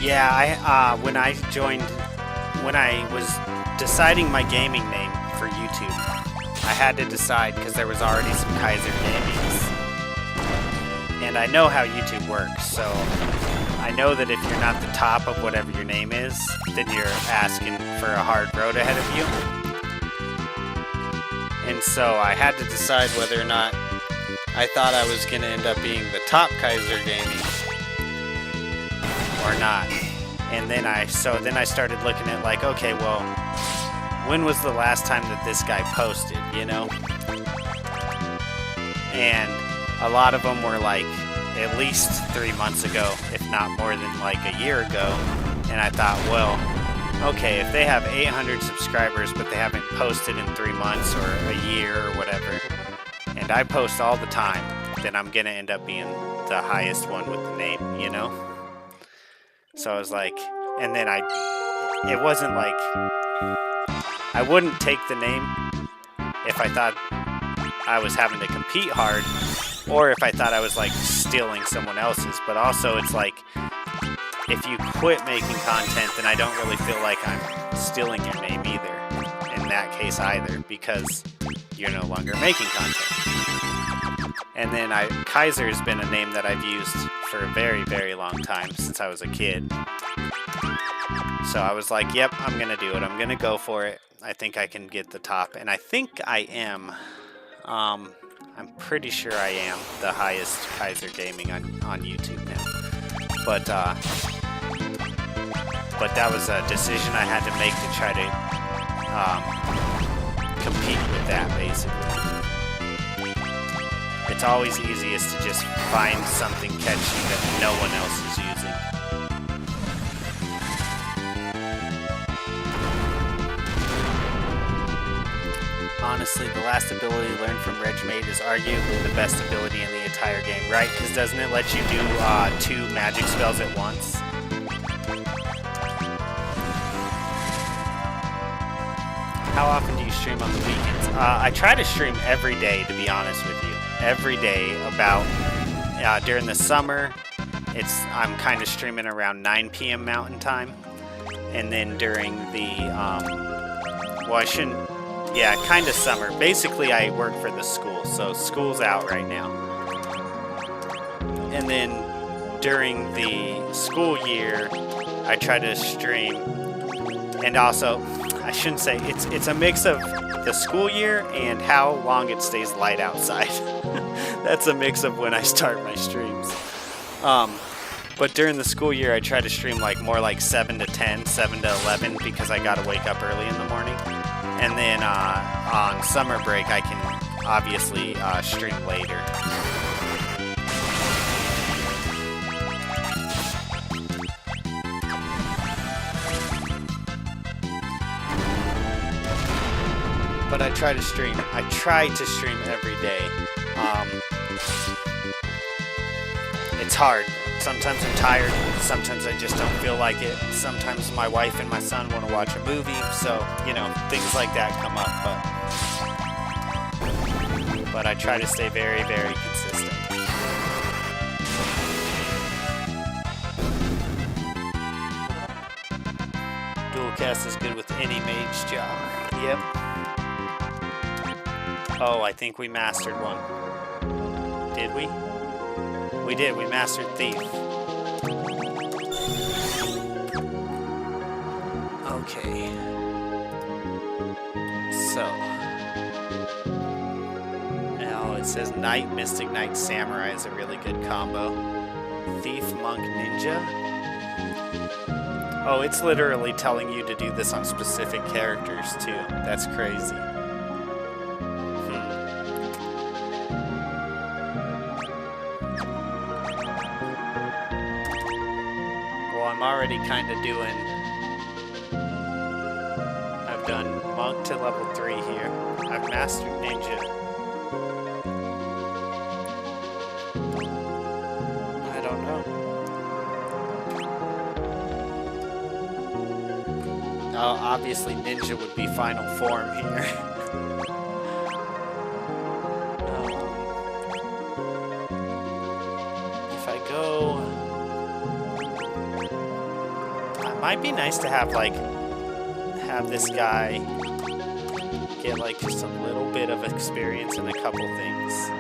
Yeah, when I was deciding my gaming name for YouTube, I had to decide because there was already some Kaiser Gamings. And I know how YouTube works, so I know that if you're not the top of whatever your name is, then you're asking for a hard road ahead of you. And so I had to decide whether or not I thought I was going to end up being the top Kaiser Gaming or not. And then I started looking at like, okay, well, when was the last time that this guy posted, you know? And a lot of them were like at least 3 months ago, if not more than like a year ago. And I thought, well, okay, if they have 800 subscribers but they haven't posted in 3 months or a year or whatever, and I post all the time, then I'm gonna end up being the highest one with the name, you know? So I was like, and then it wasn't like, I wouldn't take the name if I thought I was having to compete hard, or if I thought I was like stealing someone else's, but also it's like, if you quit making content, then I don't really feel like I'm stealing your name either, in that case either, because you're no longer making content. And then Kaiser has been a name that I've used for a very, very long time, since I was a kid. So I was like, yep, I'm going to do it. I'm going to go for it. I think I can get the top. And I think I am. I'm pretty sure I am the highest Kaiser Gaming on YouTube now. But that was a decision I had to make to try to compete with that, basically. It's always easiest to just find something catchy that no one else is using. Honestly, the last ability learned from Regmate is arguably the best ability in the entire game, right? Because doesn't it let you do 2 magic spells at once? How often do you stream on the weekends? I try to stream every day, to be honest with you. Every day, about during the summer, I'm kind of streaming around 9 p.m. Mountain Time, and then during the kind of summer. Basically, I work for the school, so school's out right now. And then during the school year, I try to stream, and also, I shouldn't say, it's a mix of the school year and how long it stays light outside. That's a mix of when I start my streams. But during the school year, I try to stream more like 7 to 10, 7 to 11, because I gotta wake up early in the morning. And then on summer break, I can obviously stream later. but I try to stream. I try to stream every day. It's hard. Sometimes I'm tired. Sometimes I just don't feel like it. Sometimes my wife and my son want to watch a movie. So, you know, things like that come up. But I try to stay very, very consistent. Dualcast is good with any mage job. Yep. Oh, I think we mastered one. Did we? We did. We mastered Thief. Okay. So. Now it says Knight, Mystic Knight, Samurai is a really good combo. Thief, Monk, Ninja. Oh, it's literally telling you to do this on specific characters, too. That's crazy. Well, I'm already kind of doing... I've done Monk to level 3 here. I've mastered Ninja. I don't know. Oh, obviously Ninja would be final form here. If I go... It might be nice to have, like, have this guy get, like, just a little bit of experience in a couple things.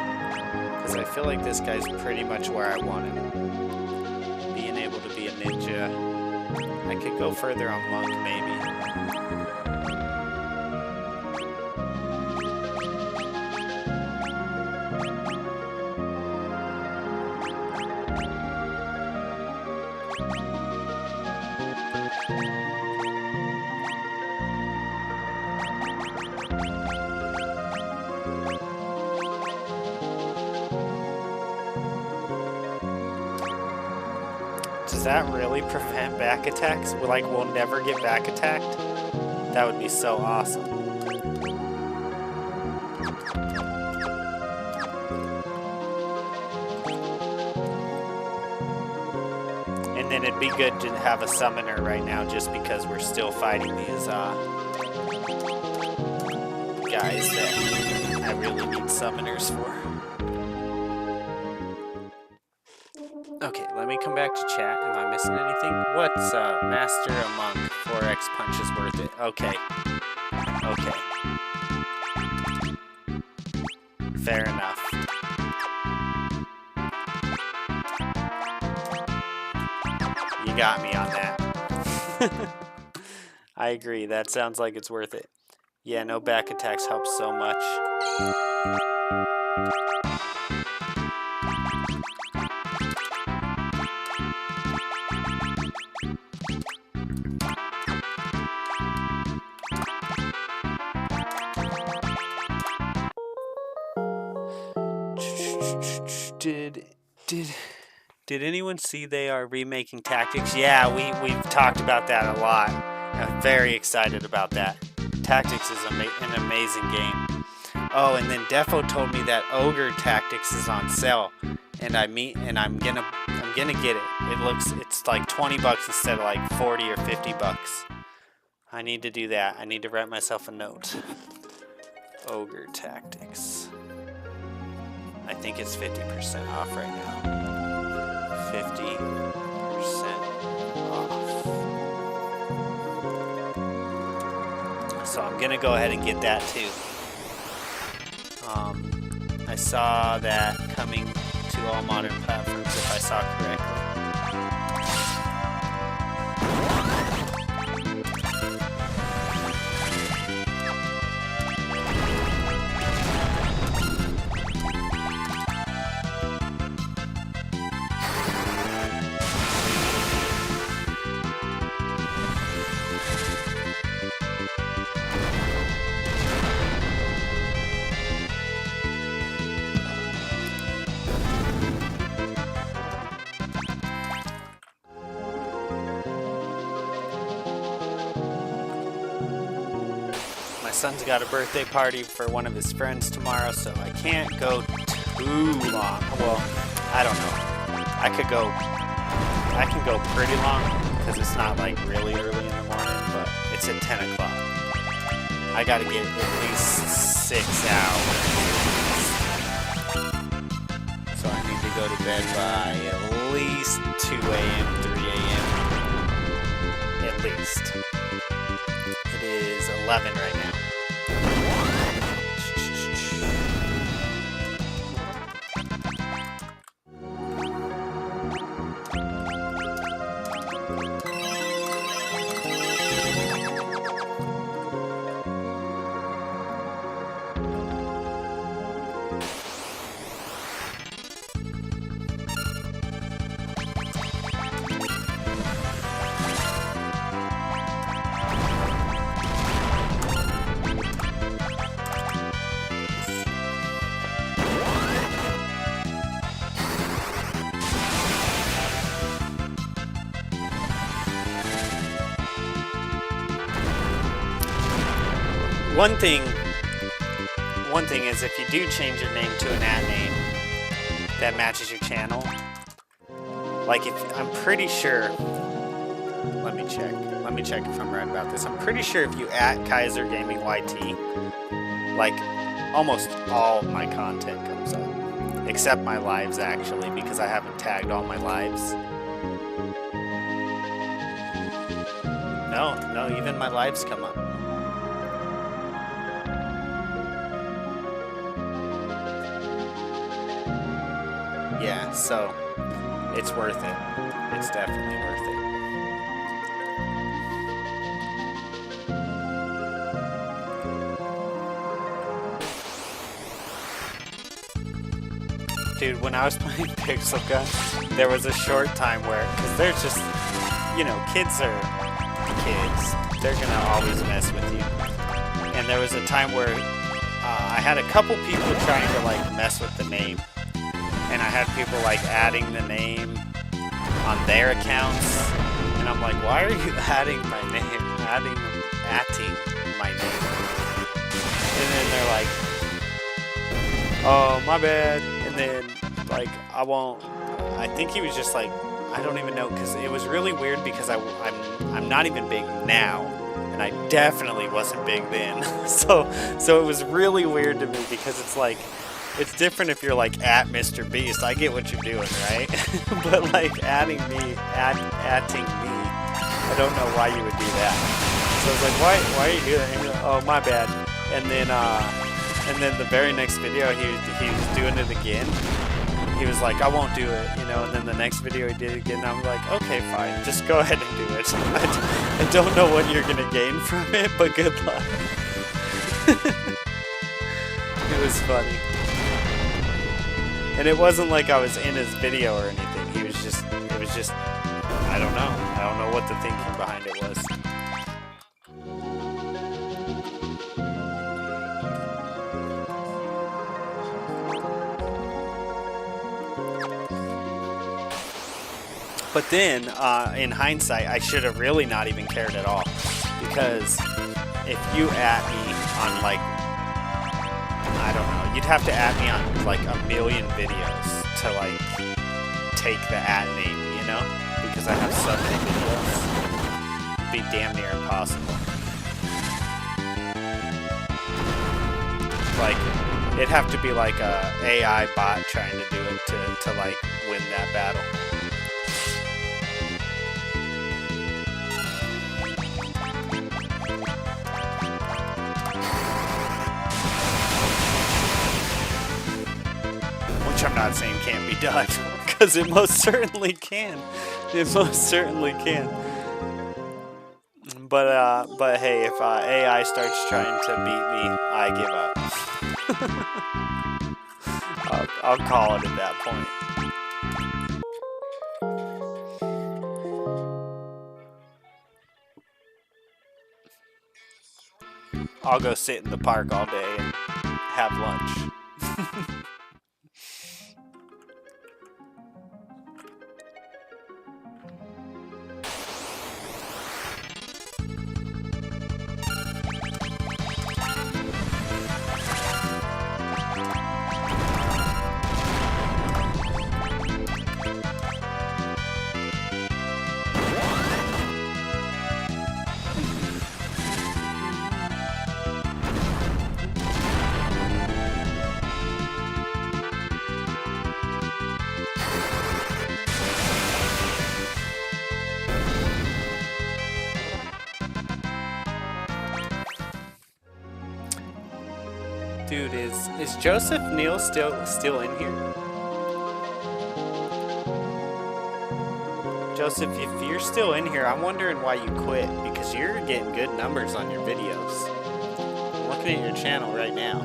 Because I feel like this guy's pretty much where I want him. Being able to be a ninja. I could go further on Monk, maybe. Does that really prevent back attacks? Like, we'll never get back attacked? That would be so awesome. And then it'd be good to have a summoner right now just because we're still fighting these guys that I really need summoners for. Okay, let me come back to chat. Am I missing anything? What's Master a Monk? 4x punch is worth it. Okay. Okay. Fair enough. You got me on that. I agree. That sounds like it's worth it. Yeah, no back attacks helps so much. Did anyone see they are remaking Tactics? Yeah, we've talked about that a lot. I'm very excited about that. Tactics is an amazing game. Oh, and then Defo told me that Ogre Tactics is on sale, and I'm gonna get it. It's like $20 instead of like 40 or 50 bucks. I need to do that. I need to write myself a note. Ogre Tactics. I think it's 50% off right now. 50% off. So I'm gonna go ahead and get that too. I saw that coming to all modern platforms if I saw correctly. my son's got a birthday party for one of his friends tomorrow, so I can't go too long. Well, I don't know. I can go pretty long because it's not like really early in the morning, but it's at 10 o'clock. I gotta get at least 6 hours. So I need to go to bed by at least 2 a.m., 3 a.m. At least. It is 11 right now. One thing is if you do change your name to an @ name that matches your channel, like I'm pretty sure, let me check if I'm right about this. I'm pretty sure if you @ Kaiser Gaming YT, like almost all my content comes up, except my lives actually, because I haven't tagged all my lives. No, even my lives come up. Yeah, so it's worth it. It's definitely worth it. Dude, when I was playing Pixel Gun, there was a short time where, because they're just, you know, kids are kids. They're gonna always mess with you. And there was a time where I had a couple people trying to like mess with the name. And I had people like adding the name on their accounts, and I'm like, why are you adding my name? Adding my name? And then they're like, oh, my bad. And then like I think he was just like, I don't even know, because it was really weird because I'm not even big now, and I definitely wasn't big then. so it was really weird to me because it's like, it's different if you're like @ Mr. Beast. I get what you're doing, right? But like atting me, I don't know why you would do that. So I was like, why are you doing that? And like, oh, my bad. And then the very next video, he was doing it again. He was like, I won't do it, you know. And then the next video he did it again. And I'm like, okay, fine, just go ahead and do it. I don't know what you're gonna gain from it, but good luck. It was funny. And it wasn't like I was in his video or anything. It was just, I don't know what the thinking behind it was. But then, in hindsight, I should have really not even cared at all. Because if you @ me on like, I don't know, you'd have to @ me on like a million videos to like take the @ name, you know? Because I have so many videos. It'd be damn near impossible. Like, it'd have to be like a AI bot trying to do it to like win that battle. I'm not saying can't be done, because it most certainly can. It most certainly can. But hey, if AI starts trying to beat me, I give up. I'll call it at that point. I'll go sit in the park all day and have lunch. Dude, is Joseph Neal still in here? Joseph, if you're still in here, I'm wondering why you quit, because you're getting good numbers on your videos. I'm looking at your channel right now.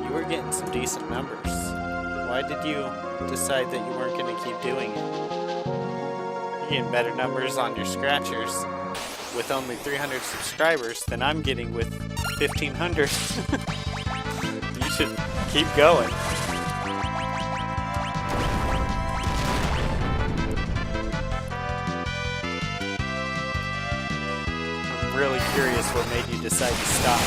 You were getting some decent numbers. Why did you decide that you weren't going to keep doing it? You're getting better numbers on your scratchers with only 300 subscribers than I'm getting with 1,500. You should keep going. I'm really curious what made you decide to stop.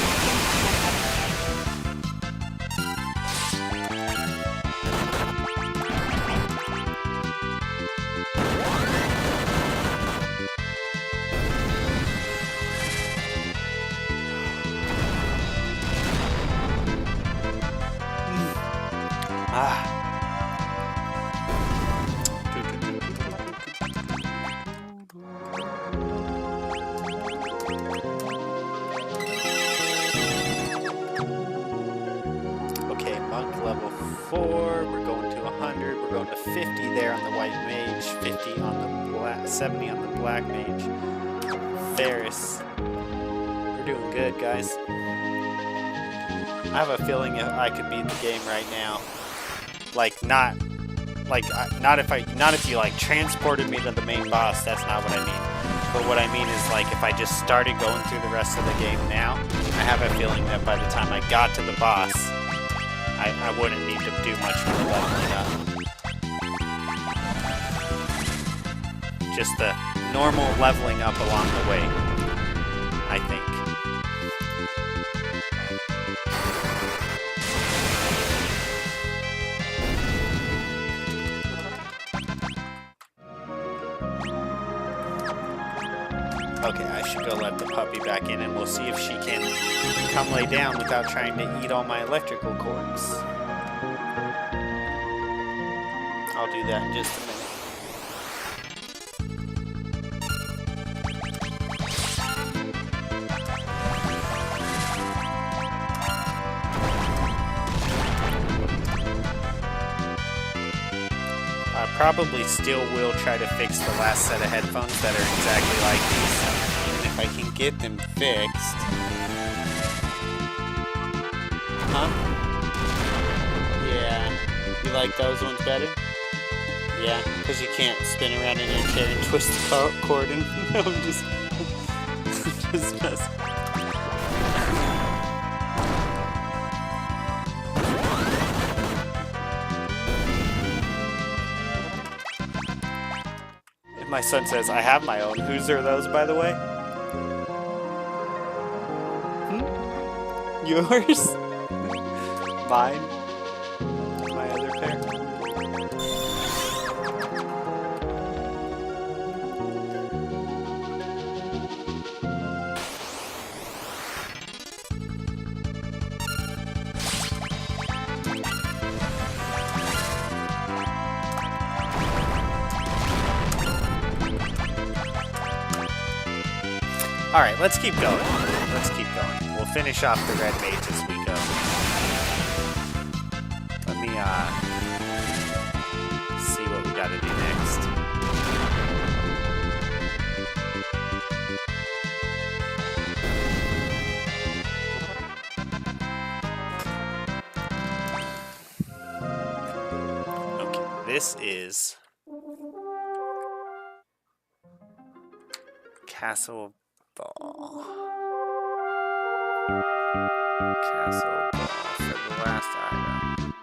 Okay, monk level 4. We're going to 100. We're going to 50 there on the white mage. 50 on the black. 70 on the black mage. Ferris. We're doing good, guys. I have a feeling I could beat the game right now. Not if you like transported me to the main boss. That's not what I mean. But what I mean is, like, if I just started going through the rest of the game now, I have a feeling that by the time I got to the boss, I wouldn't need to do much more leveling up. Just the normal leveling up along the way, I think. Okay, I should go let the puppy back in and we'll see if she can come lay down without trying to eat all my electrical cords. I'll do that in just a minute. I probably still will try to fix the last set of headphones that are exactly like these. And if I can get them fixed... Huh? Yeah. You like those ones better? Yeah, because you can't spin around in your chair and twist the cord and... I'm just messing. My son says, I have my own. Whose are those, by the way? Yours? Mine? My other pair? Alright, let's keep going. Let's keep going. We'll finish off the red mage as we go. Let me, see what we gotta do next. Okay, this is... Castle Ball. Castle Ball for the last item.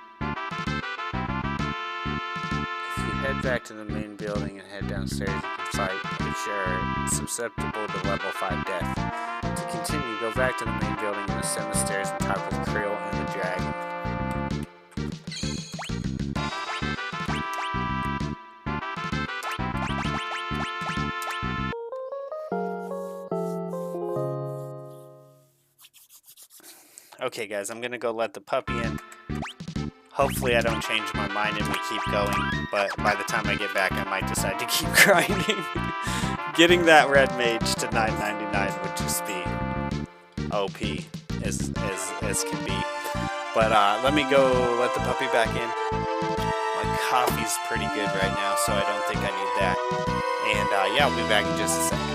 If you head back to the main building and head downstairs, you can fight if you're susceptible to level 5 death. To continue, go back to the main building and ascend the stairs and talk with Krill and the dragon. Okay guys, I'm gonna go let the puppy in. Hopefully I don't change my mind and we keep going, but by the time I get back I might decide to keep grinding. Getting that red mage to 999 would just be OP as can be. But let me go let the puppy back in. My coffee's pretty good right now, so I don't think I need that. And yeah, I'll be back in just a second.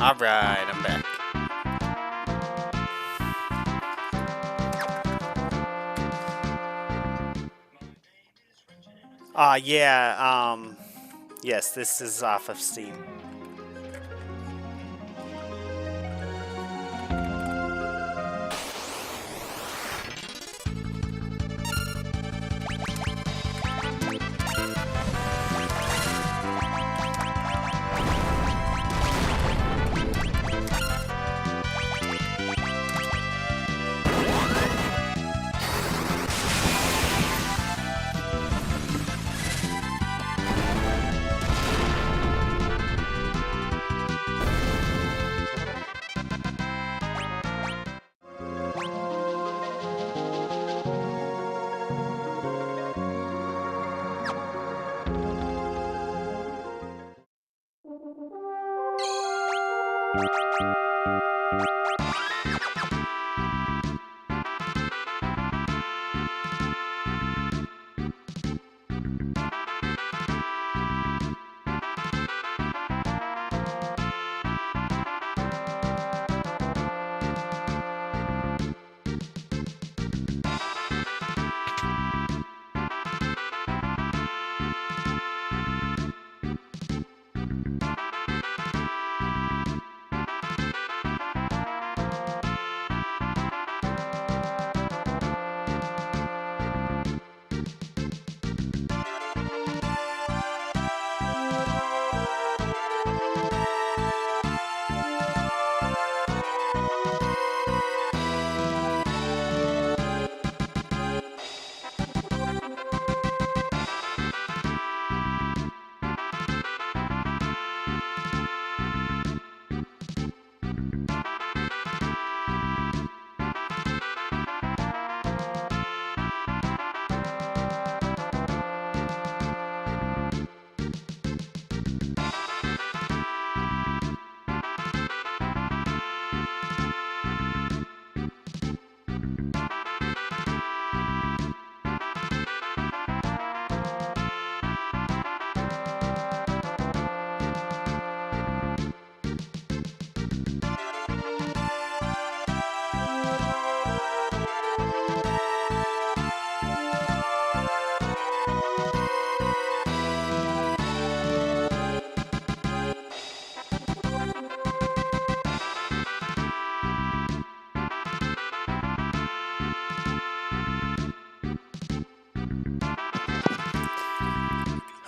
Alright, I'm back. Yeah, yes, this is off of Steam.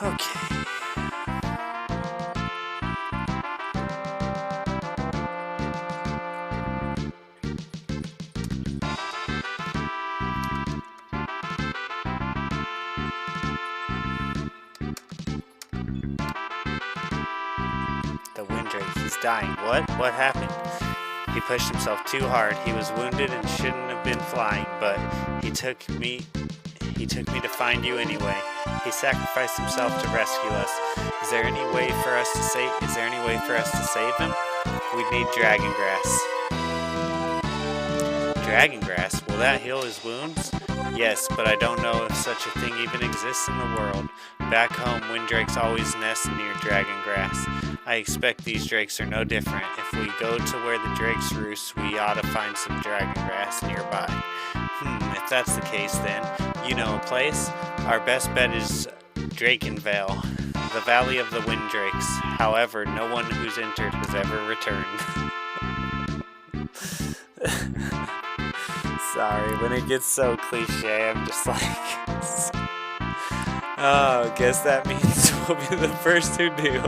Okay. The Windrake, he's dying. What? What happened? He pushed himself too hard. He was wounded and shouldn't have been flying, but he took me to find you anyway. He sacrificed himself to rescue us. Is there any way for us to save him? We need dragon grass. Dragon grass? Will that heal his wounds? Yes, but I don't know if such a thing even exists in the world. Back home, Windrakes always nest near dragon grass. I expect these drakes are no different. If we go to where the drakes roost, we ought to find some dragon grass nearby. If that's the case then, you know a place? Our best bet is Drakenvale, the Valley of the Windrakes. However, no one who's entered has ever returned. Sorry, when it gets so cliche, I'm just like... Oh, guess that means we'll be the first who do.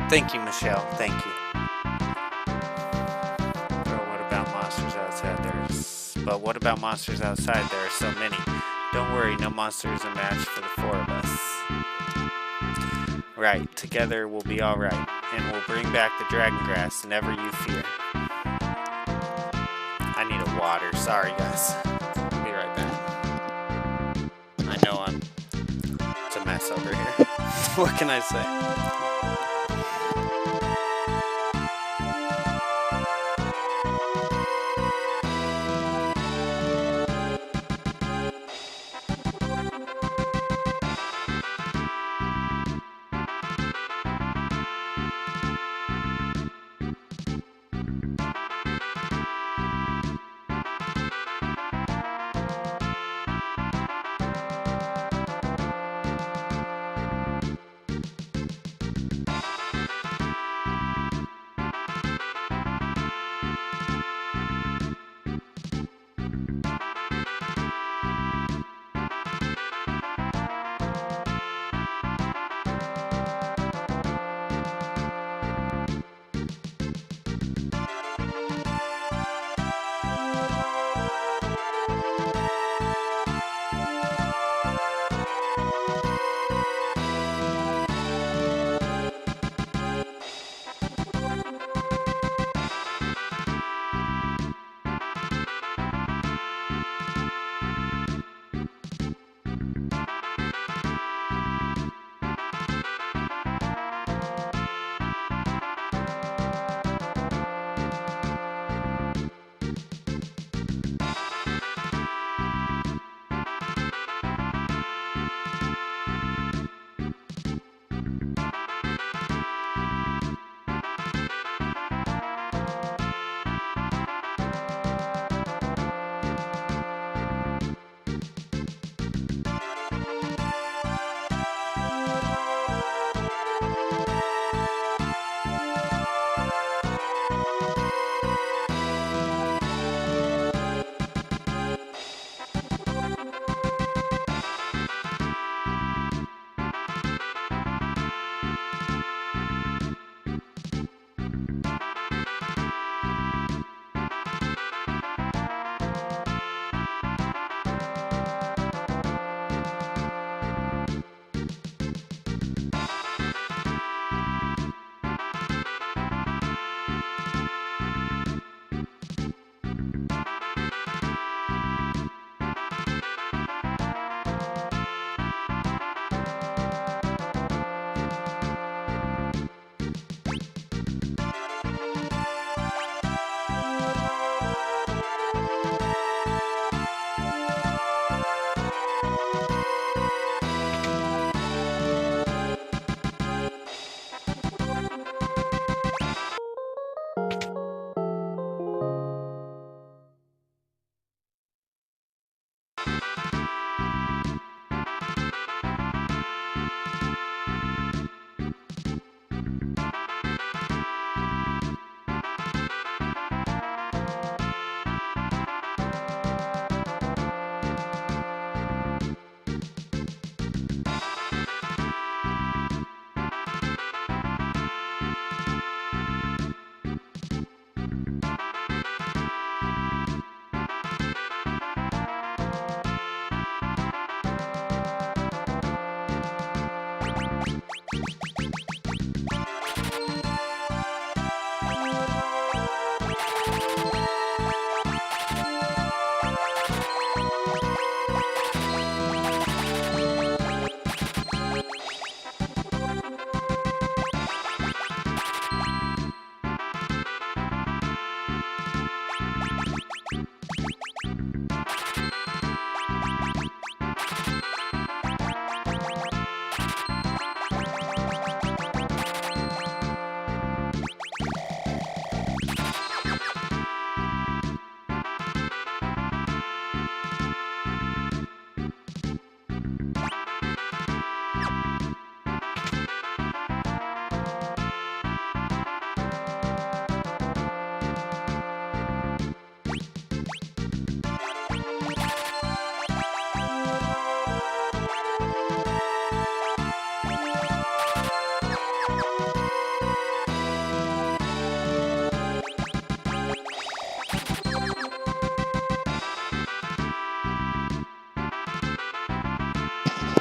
Thank you, Michelle. Thank you. But what about monsters outside? But what about monsters outside? There are so many. Don't worry, no monster is a match for the four of us. Right, together we'll be alright. And we'll bring back the dragon grass, never you fear. I need a water. Sorry, guys. I'll be right back. I know it's a mess over here. What can I say?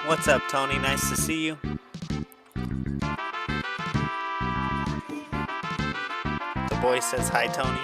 What's up, Tony? Nice to see you. The boy says hi, Tony.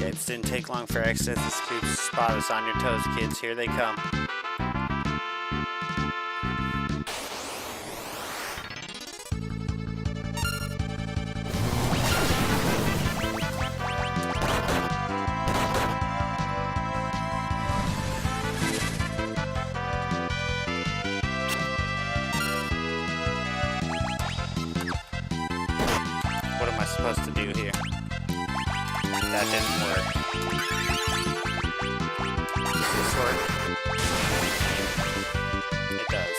It didn't take long for Xdeath to scoop spot us on your toes, kids. Here they come. What am I supposed to do here? That didn't work. Does this work? It does.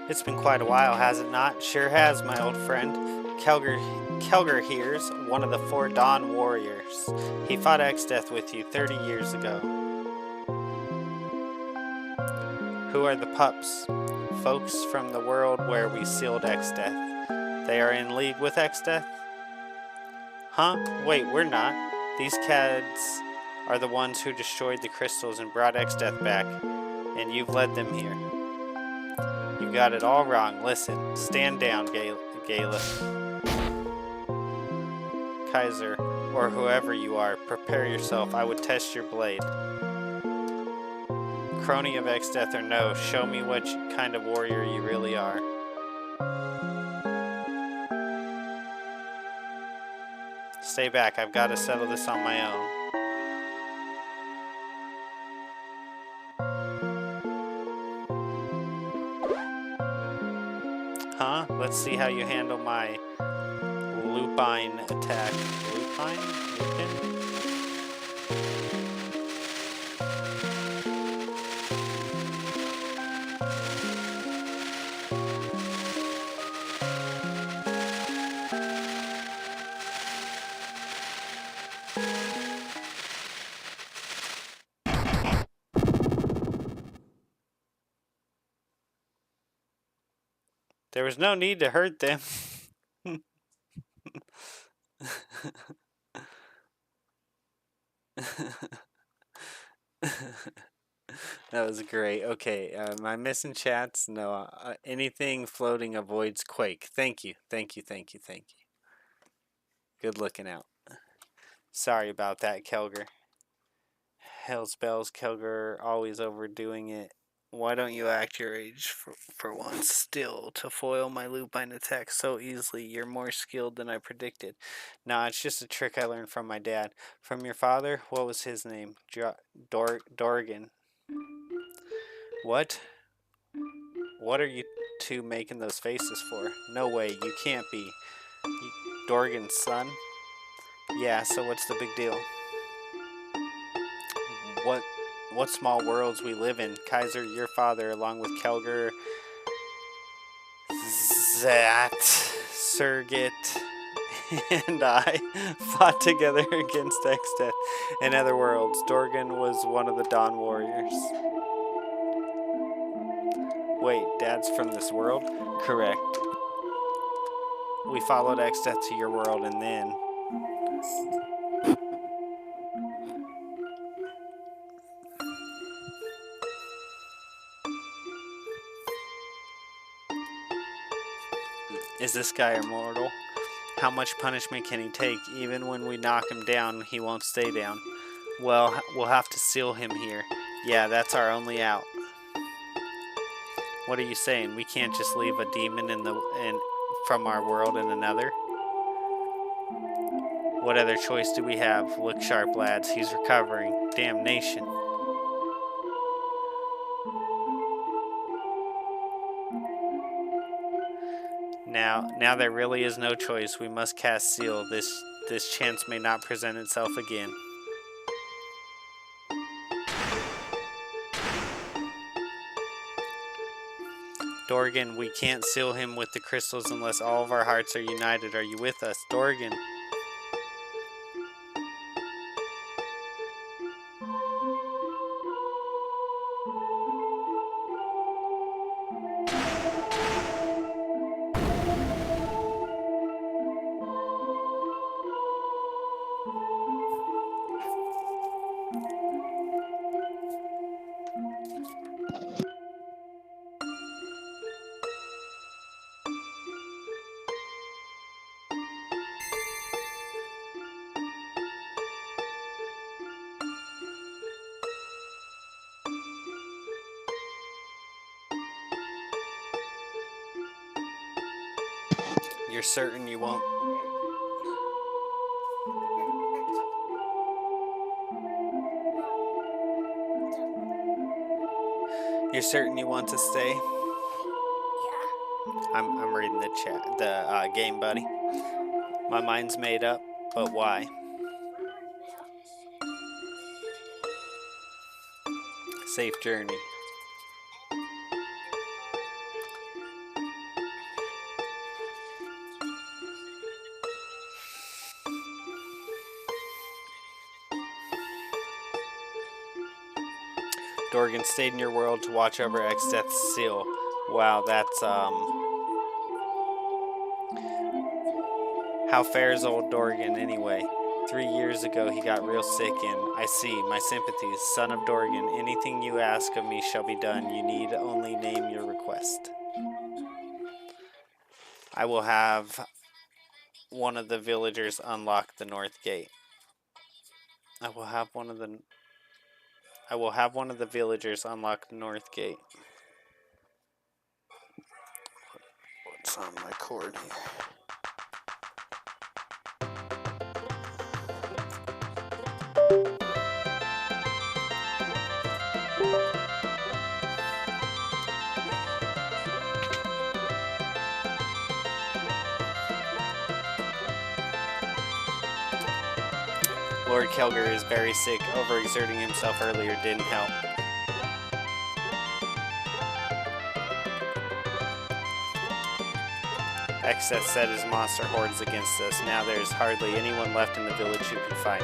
It's been quite a while, has it not? Sure has, my old friend. Kelger here's one of the 4 Dawn Warriors. He fought Xdeath with you 30 years ago. Who are the pups? Folks from the world where we sealed Xdeath. They are in league with Xdeath? Huh? Wait, we're not. These cads are the ones who destroyed the crystals and brought Xdeath back, and you've led them here. You got it all wrong. Listen, stand down, Gala. Kaiser, or whoever you are, prepare yourself. I would test your blade. Crony of Xdeath or no, show me what kind of warrior you really are. Stay back, I've got to settle this on my own. Huh? Let's see how you handle my lupine attack. Lupine? Lupin? There was no need to hurt them. That was great. Okay, am I missing chats? No. Anything floating avoids quake. Thank you. Thank you. Thank you. Thank you. Good looking out. Sorry about that, Kelger. Hell's bells, Kelger, always overdoing it. Why don't you act your age for once still to foil my lupine attack so easily? You're more skilled than I predicted. Nah, it's just a trick I learned from my dad. From your father? What was his name? Dorgan. What? What are you two making those faces for? No way, you can't be. Dorgan's son? Yeah, so what's the big deal? What small worlds we live in. Kaiser, your father, along with Kelger, Zat, Sergit, and I fought together against Exdeath in other worlds. Dorgan was one of the Dawn Warriors. Wait, Dad's from this world? Correct. We followed Exdeath to your world and then... Is this guy immortal? How much punishment can he take? Even when we knock him down, he won't stay down. Well, we'll have to seal him here. Yeah, that's our only out. What are you saying? We can't just leave a demon from our world in another? What other choice do we have? Look sharp, lads. He's recovering. Damnation. Now there really is no choice. We must cast seal. This chance may not present itself again. Dorgan, we can't seal him with the crystals unless all of our hearts are united. Are you with us? Dorgan. You're certain you won't? You're certain you want to stay? Yeah. I'm reading the chat, the game, buddy. My mind's made up, but why? Safe journey. Dorgan stayed in your world to watch over Exdeath's seal. Wow, that's, How fares old Dorgan anyway? 3 years ago he got real sick and I see, my sympathies. Son of Dorgan, anything you ask of me shall be done. You need only name your request. I will have one of the villagers unlock the north gate. I will have one of the villagers unlock the north gate. What's on my cord here? Lord Kelger is very sick. Overexerting himself earlier didn't help. Exdeath set his monster hordes against us. Now there's hardly anyone left in the village who can fight.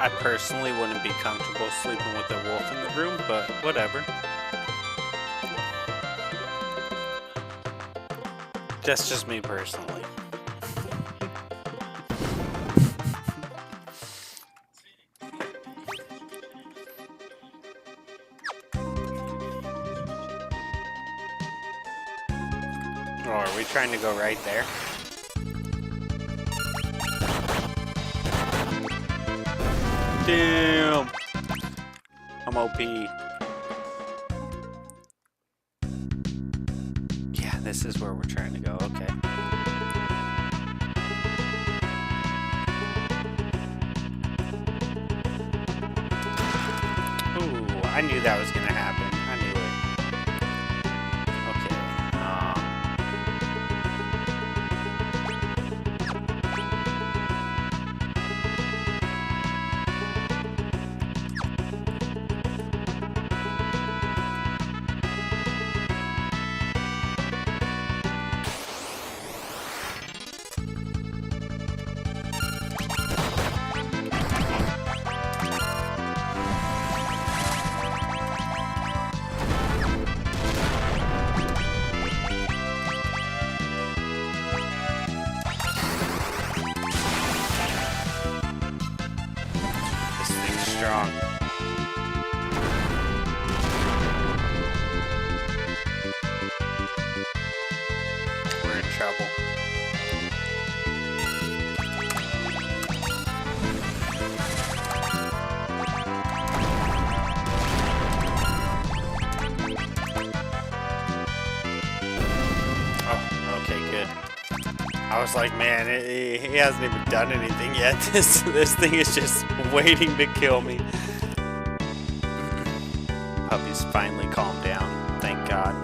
I personally wouldn't be comfortable sleeping with a wolf in the room, but whatever. That's just me personally. Oh, are we trying to go right there? Damn! I'm OP. Yeah, this is where we're trying to go. Okay. Ooh, I knew that was gonna happen. I knew it. Strong. We're in trouble. Oh, okay, good. I was like, man, he hasn't even done anything yet. This thing is just waiting to kill me. Puppy's finally calmed down. Thank God.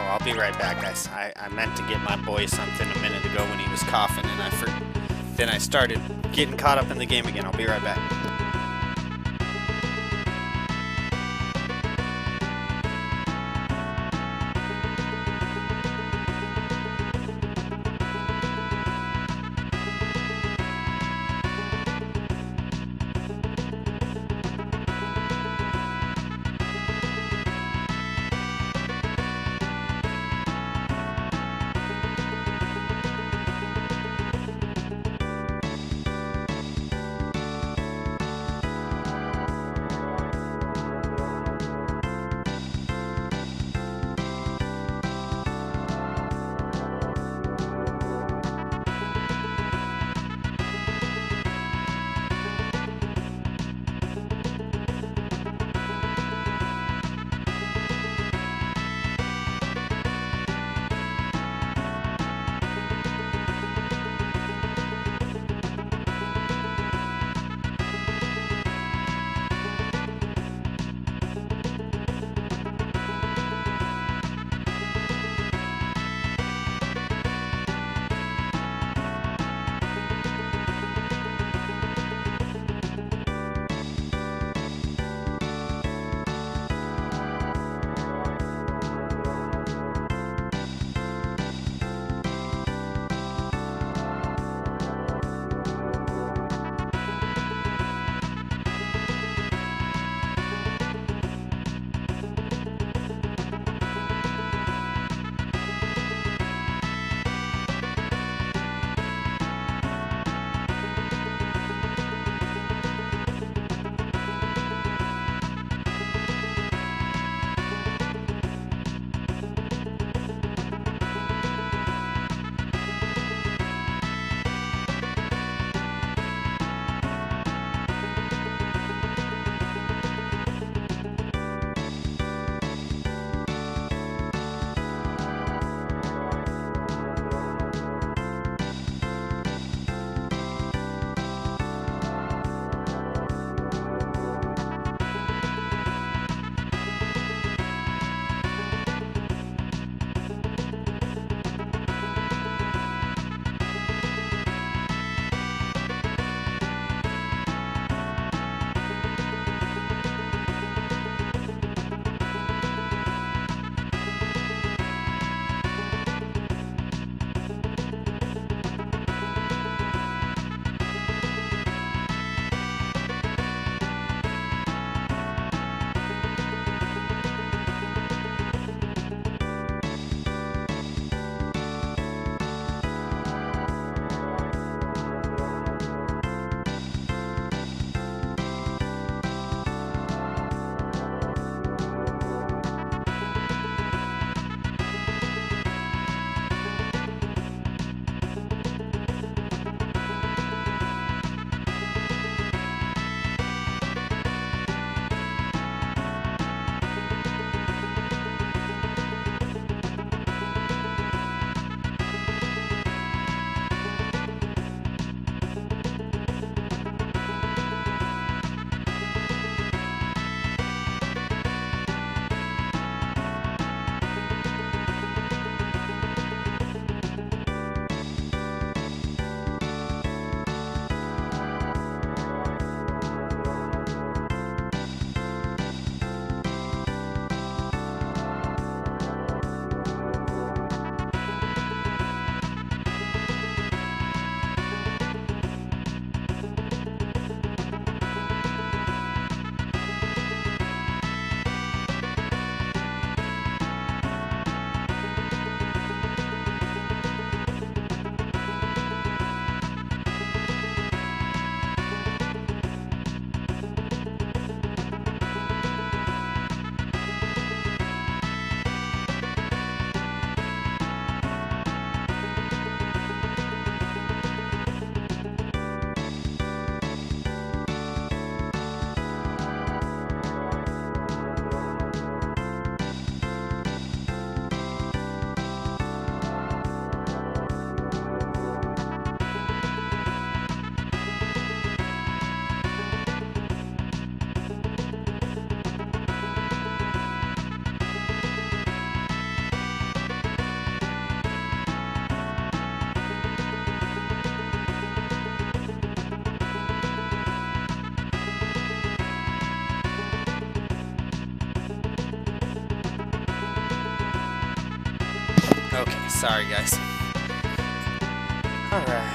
I'll be right back, guys. I meant to get my boy something a minute ago when he was coughing, and then I started getting caught up in the game again. I'll be right back. Sorry, guys. Alright.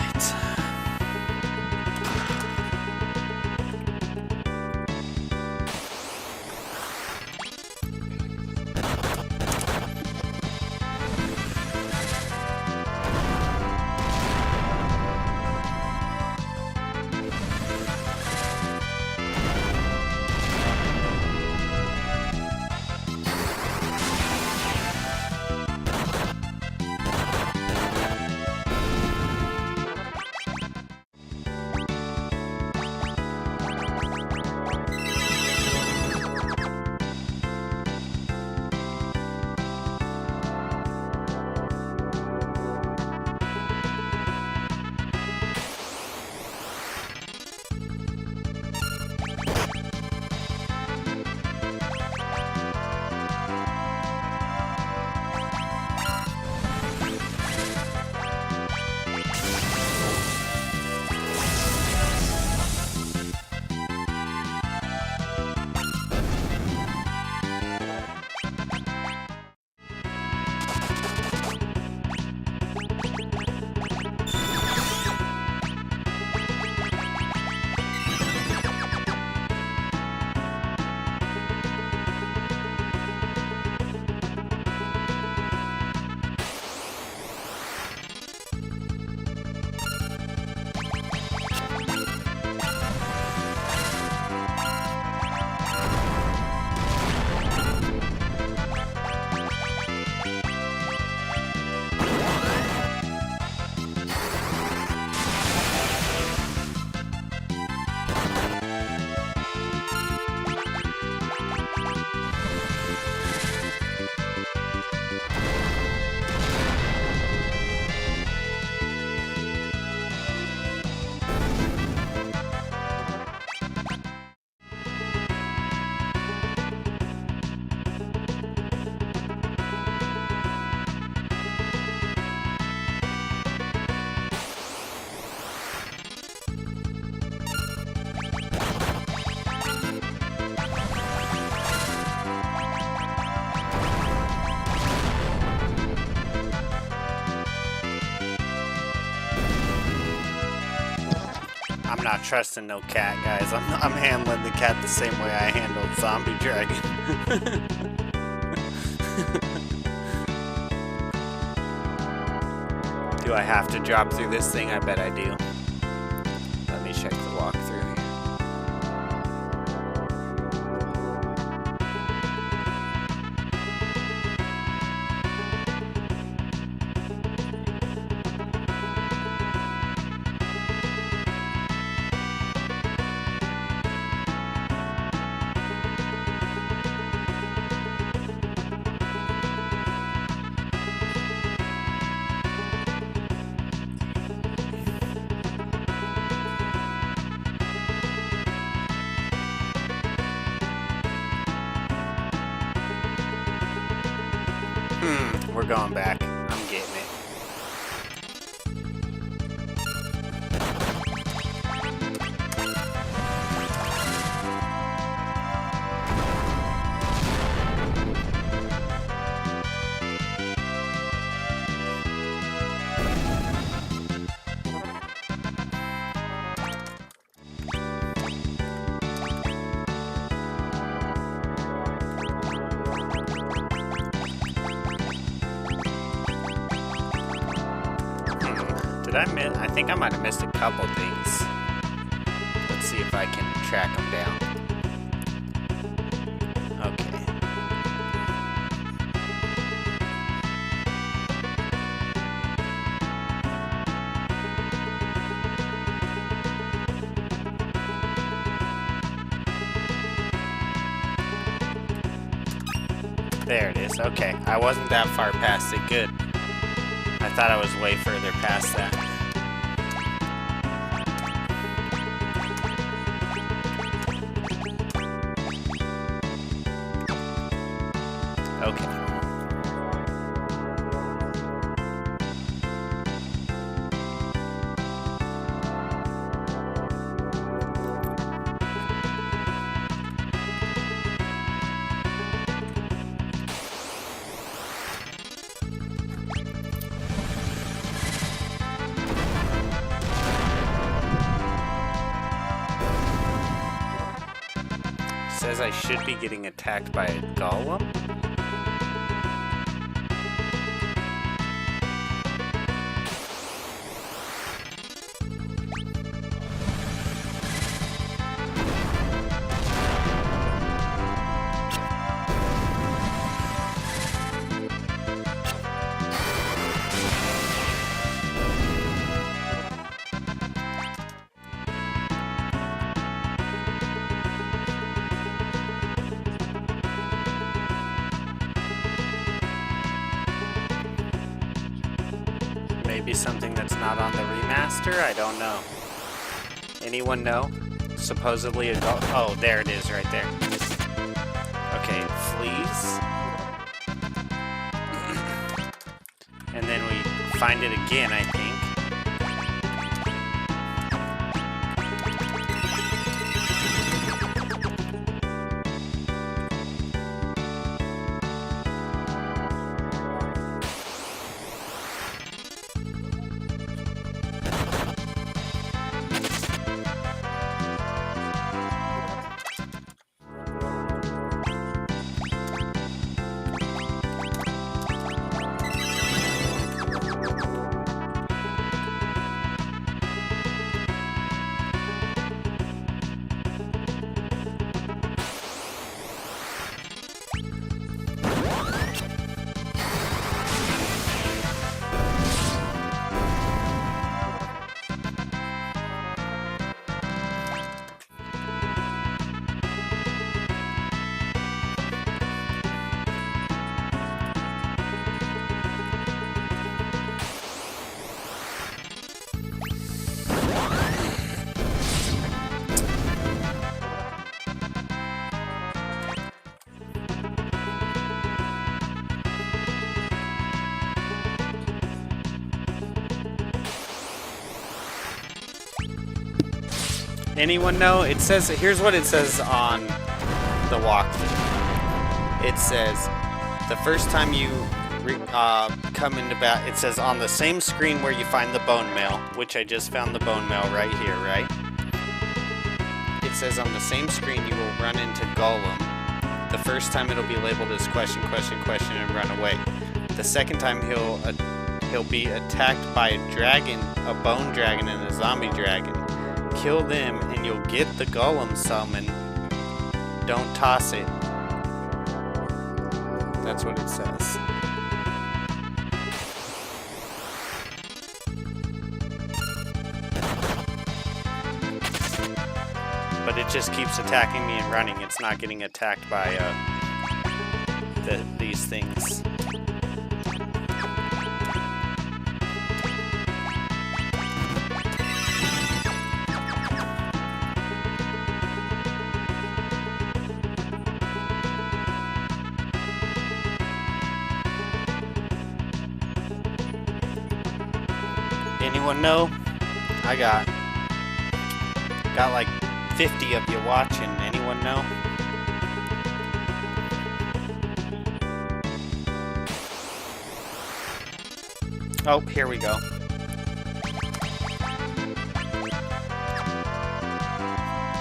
I'm not trusting no cat, guys. I'm handling the cat the same way I handled Zombie Dragon. Do I have to drop through this thing? I bet I do. Let me check the walkthrough here. We're going back. I'm getting it. I think I might have missed a couple things. Let's see if I can track them down. Okay. There it is. Okay. I wasn't that far past it. Good. I thought I was way further past that. Okay. says I should be getting attacked by a golem. Maybe something that's not on the remaster? I don't know. Anyone know? Supposedly a golem. Oh, there it is right there. Okay, fleas. And then we find it again, I think. Anyone know? It says, here's what it says on the walkthrough. It says, the first time you come into battle, it says on the same screen where you find the bone mail, which I just found the bone mail right here, right? It says on the same screen you will run into Golem. The first time it'll be labeled as question, question, question, and run away. The second time he'll be attacked by a dragon, a bone dragon, and a zombie dragon. Kill them and you'll get the Golem summon. Don't toss it. That's what it says. But it just keeps attacking me and running. It's not getting attacked by these things. Anyone know? I got like 50 of you watching. Anyone know? Oh, here we go.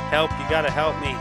Help, you gotta help me.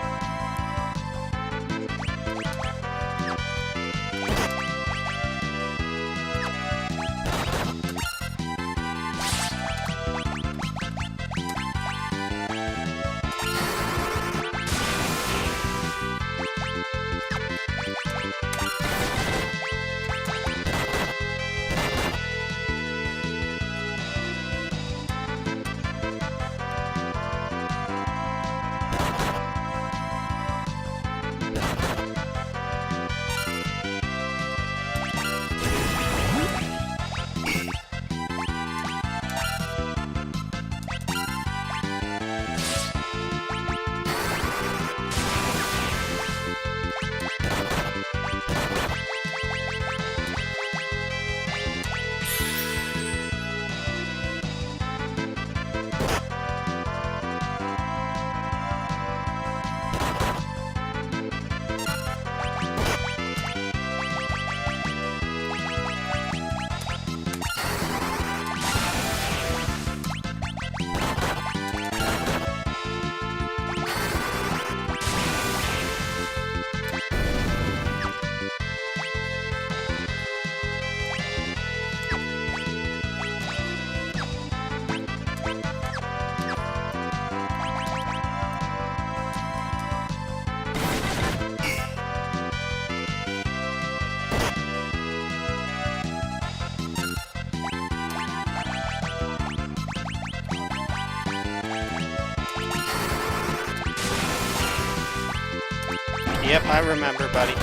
Yep, I remember, buddy.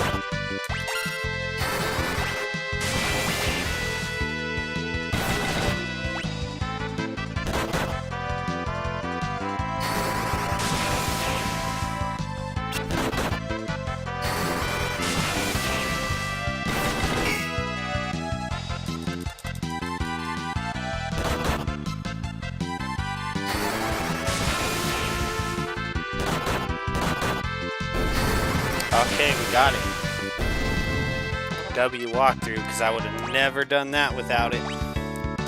Okay, we got it. W walkthrough, because I would have never done that without it.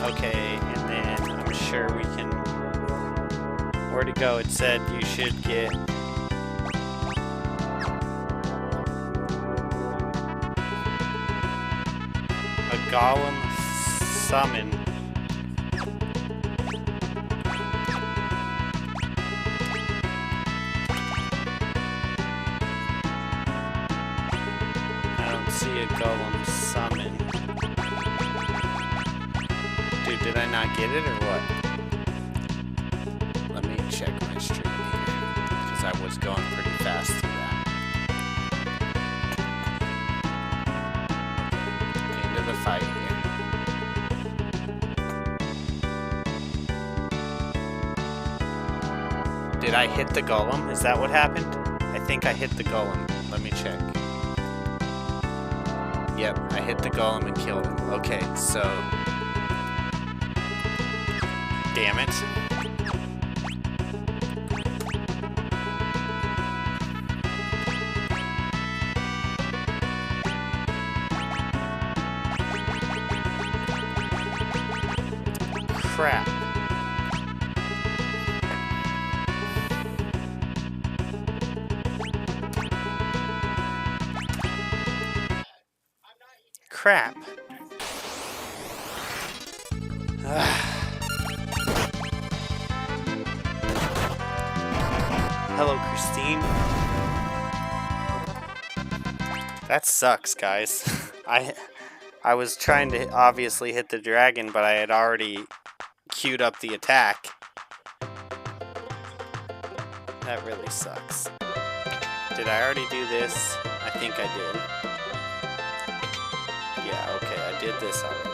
Okay, and then I'm sure we can... Where'd it go? It said you should get... a golem summon. See a golem summon. Dude, did I not get it or what? Let me check my stream here, because I was going pretty fast through that. Into the fight here. Did I hit the golem? Is that what happened? I think I hit the golem. Let me check. Yep, I hit the golem and killed him. Okay, so... Damn it. Crap. Crap. Hello, Christine. That sucks, guys. I was trying to obviously hit the dragon, but I had already queued up the attack. That really sucks. Did I already do this? I think I did. Yeah, okay, I did this already.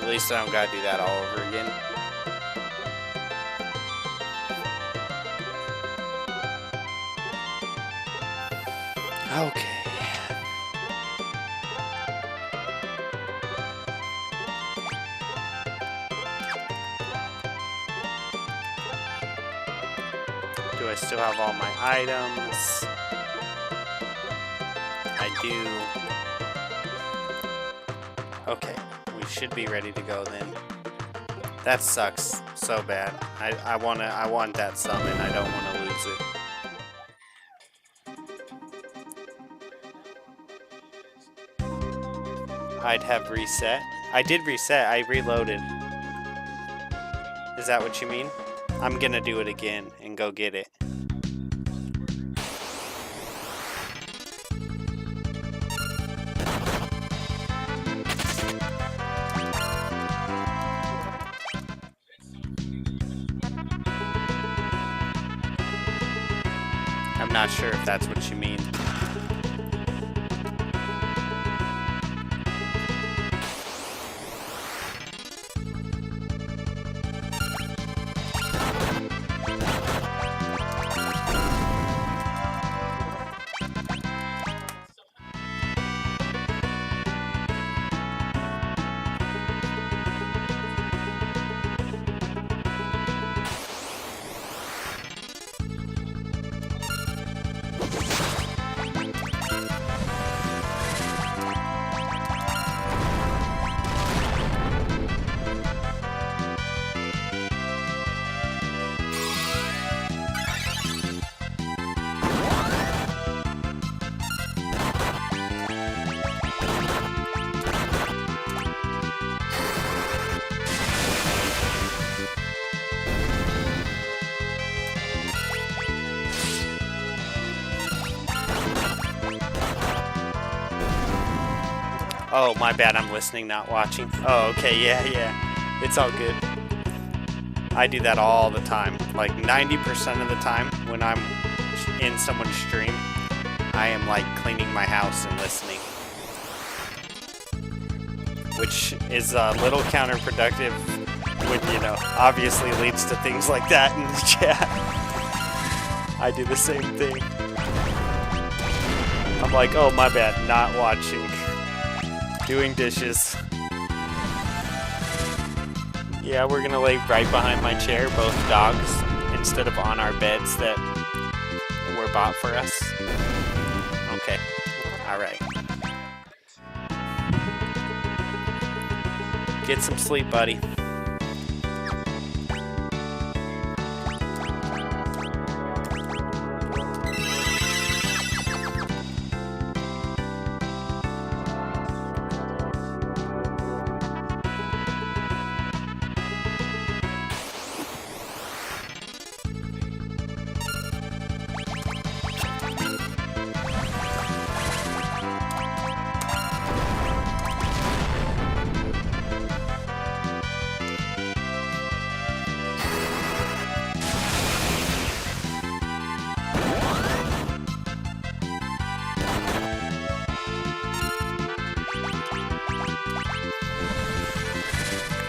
At least I don't gotta do that all over again. Okay. Do I still have all my items? I do. Okay, we should be ready to go then. That sucks so bad. I want that summon. I don't want to lose it. I'd have reset. I did reset. I reloaded. Is that what you mean? I'm gonna do it again and go get it. I'm not sure if that's what you mean. Oh, my bad, I'm listening, not watching. Oh, okay, yeah. It's all good. I do that all the time. Like 90% of the time when I'm in someone's stream, I am like cleaning my house and listening. Which is a little counterproductive when, you know, obviously leads to things like that in the chat. I do the same thing. I'm like, oh my bad, not watching. Doing dishes. Yeah, we're gonna lay right behind my chair, both dogs, instead of on our beds that were bought for us. Okay, alright. Get some sleep, buddy.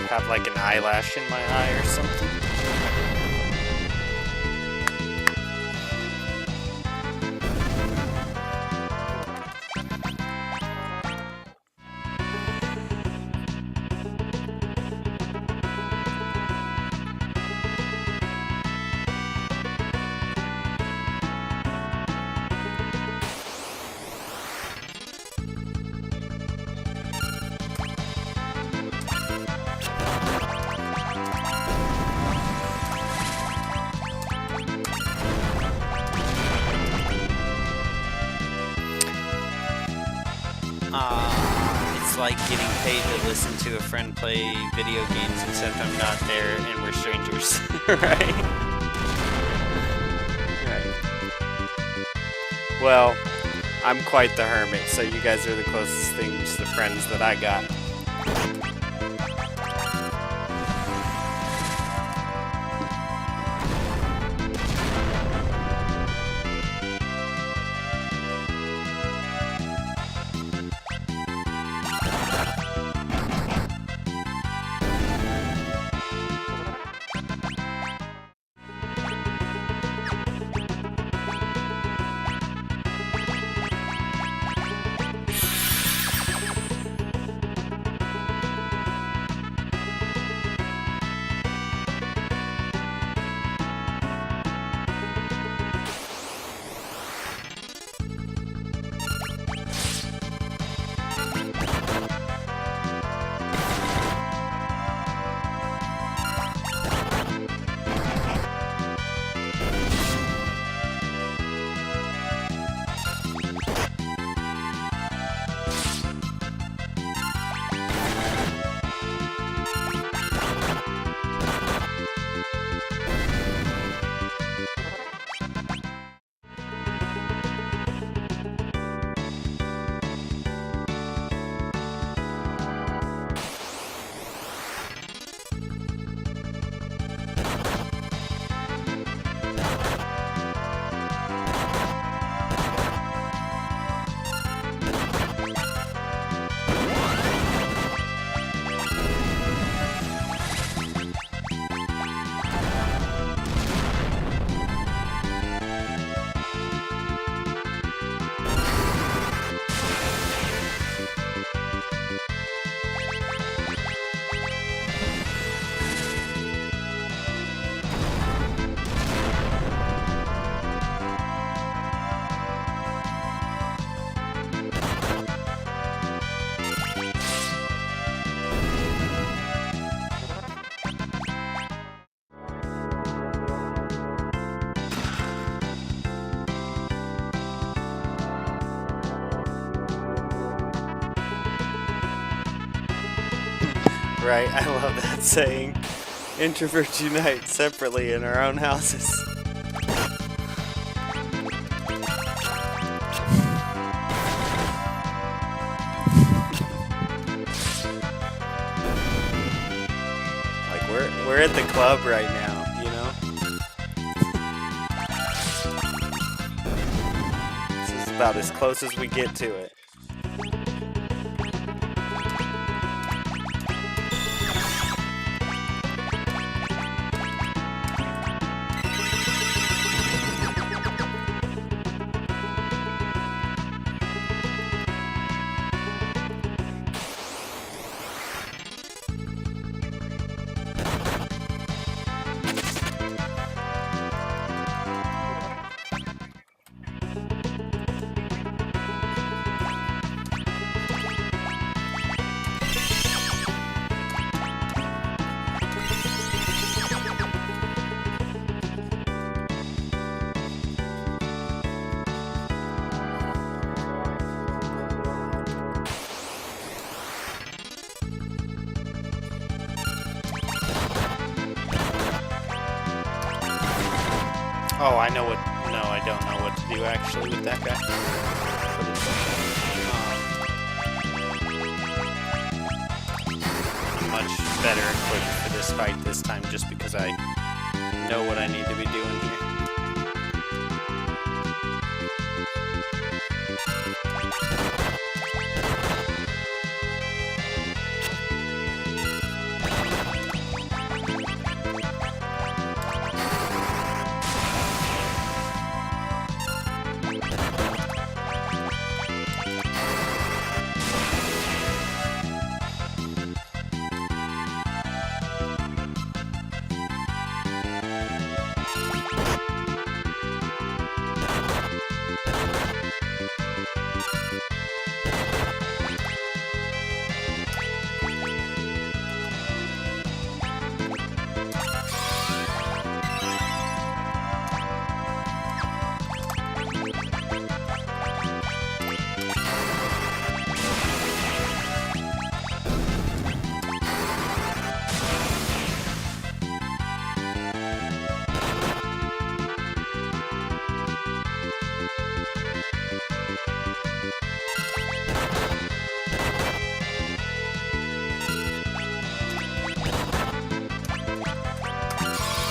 Have like an eyelash in my eye or something. It's like getting paid to listen to a friend play video games, except I'm not there and we're strangers, right? Right. Well, I'm quite the hermit, so you guys are the closest things to friends that I got. Right, I love that saying. Introverts unite separately in our own houses. Like we're at the club right now, you know? This is about as close as we get to it. Oh, I know what. No, I don't know what to do actually with that guy. I'm much better equipped for this fight this time just because I know what I need to be doing here.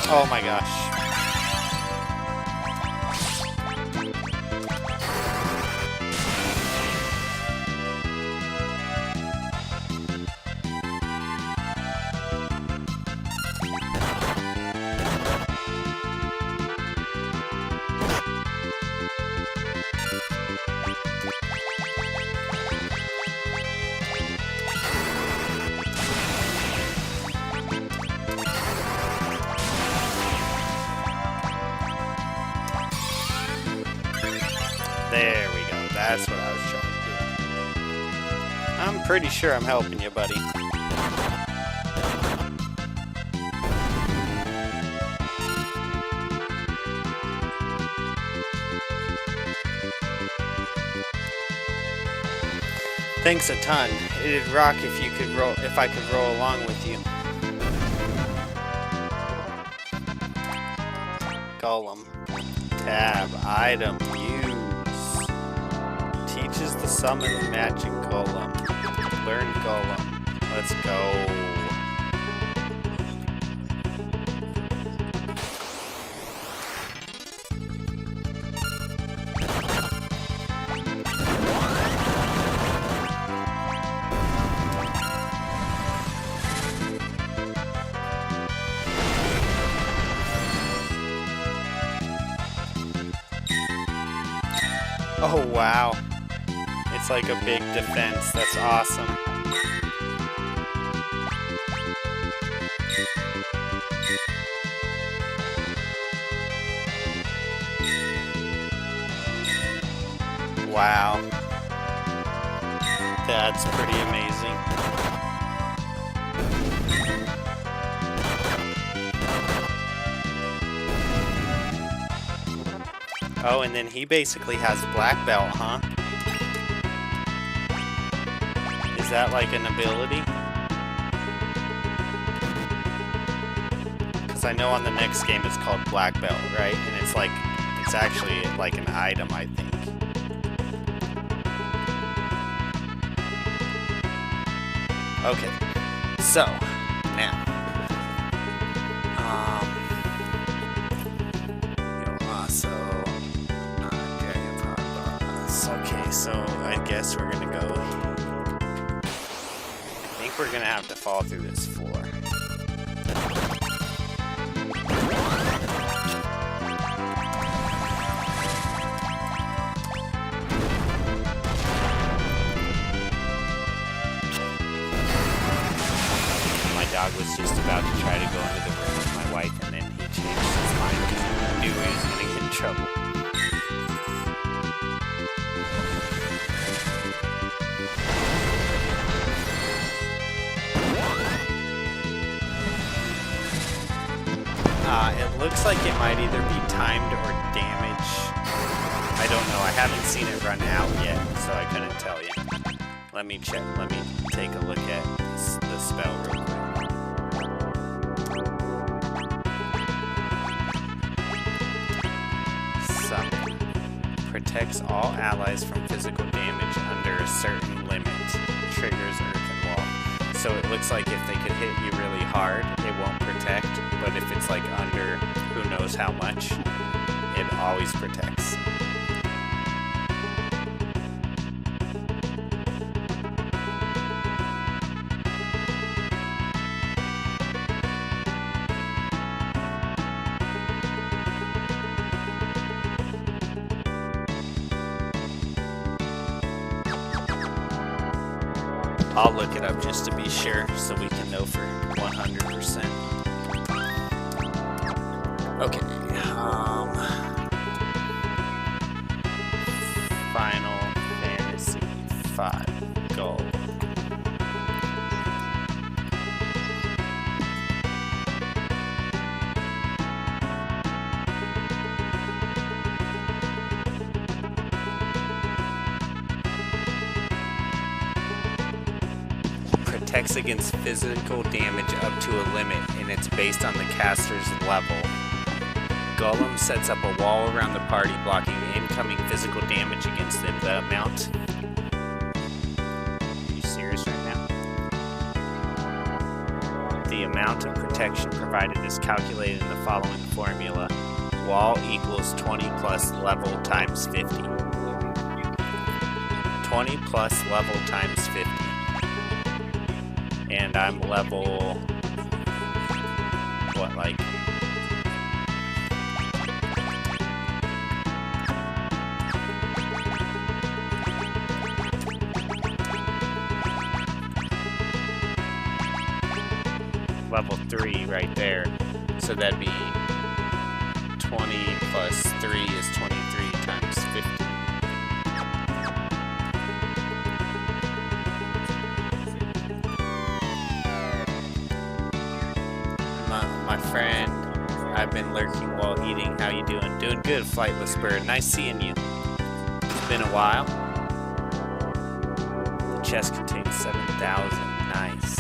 Oh my gosh. There we go. That's what I was trying to do. I'm pretty sure I'm helping you, buddy. Thanks a ton. It'd rock if you could roll, if I could roll along with you. Golem. Tab. Item. Use. Teaches the summon matching golem. Learn golem. Let's go. Oh wow. It's like a big defense. That's awesome. Wow. That's pretty amazing. Oh, and then he basically has black belt, huh? Is that like an ability? Because I know on the next game it's called black belt, right? And it's like, it's actually like an item, I think. Okay, so now. guess we're gonna go. I think we're gonna have to fall through this floor. My dog was just about to try to go into the room with my wife, and then he changed his mind because he knew he was gonna get in trouble. It looks like it might either be timed or damage. I don't know. I haven't seen it run out yet, so I couldn't tell you. Let me check. Let me take a look at the spell real quick. Summon. Protects all allies from physical damage under a certain limit. Triggers Earthen Wall. So it looks like if they could hit you really hard, it won't protect. But if it's like under who knows how much, it always protects. I'll look it up just to be sure so we can know for 100%. Okay, Final Fantasy V Gold. Protects against physical damage up to a limit, and it's based on the caster's level. Golem sets up a wall around the party, blocking incoming physical damage against them. The amount... Are you serious right now? The amount of protection provided is calculated in the following formula. Wall equals 20 plus level times 50. 20 plus level times 50. And I'm level... what, like... level 3 right there. So that'd be 20 plus 3 is 23 times 50. My friend, I've been lurking while eating. How you doing? Doing good, Flightless Bird. Nice seeing you. It's been a while. The chest contains 7,000. Nice.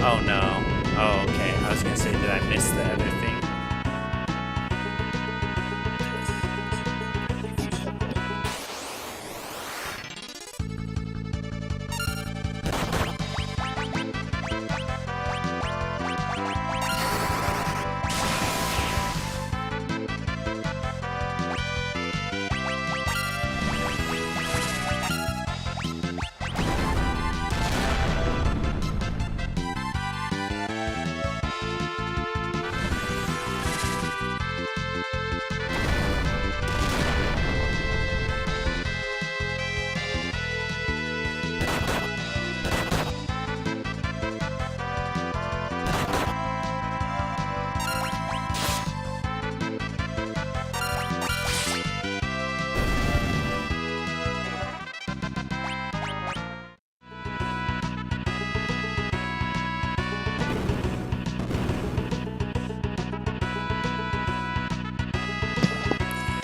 Oh no. Oh, okay. I was gonna say, did I miss the other thing?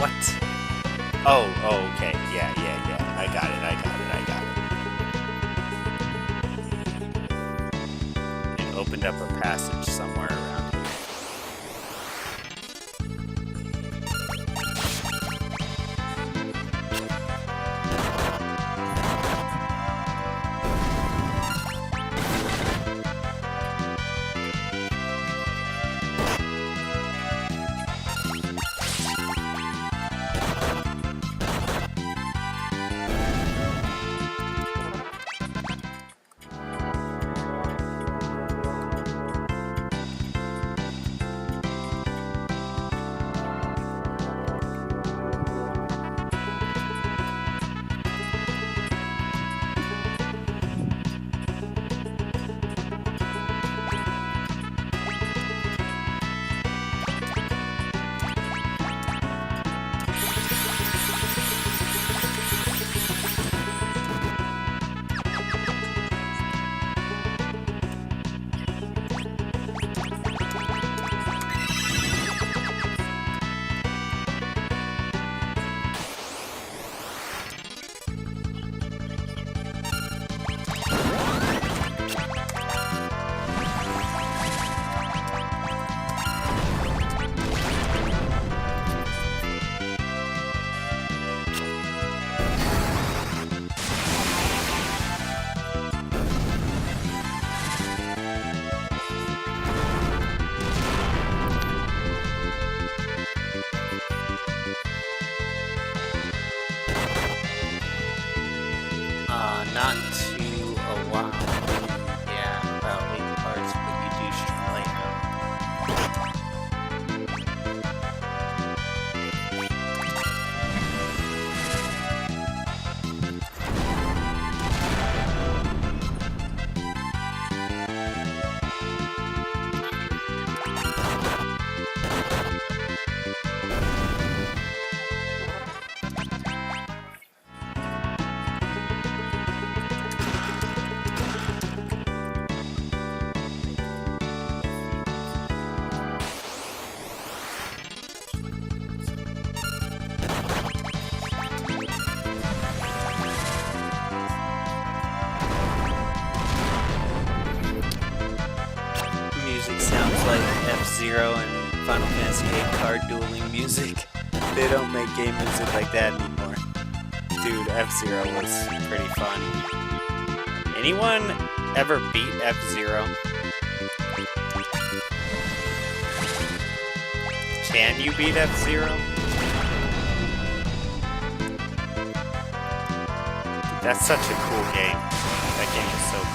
What? Oh, okay. Yeah. I got it. It opened up a passage somewhere around here. Not too a while. Yeah, about 8 parts, but you do stream late now. Sounds like F-Zero and Final Fantasy VIII card dueling music. They don't make game music like that anymore. Dude, F-Zero was pretty fun. Anyone ever beat F-Zero? Can you beat F-Zero? That's such a cool game. That game is so cool.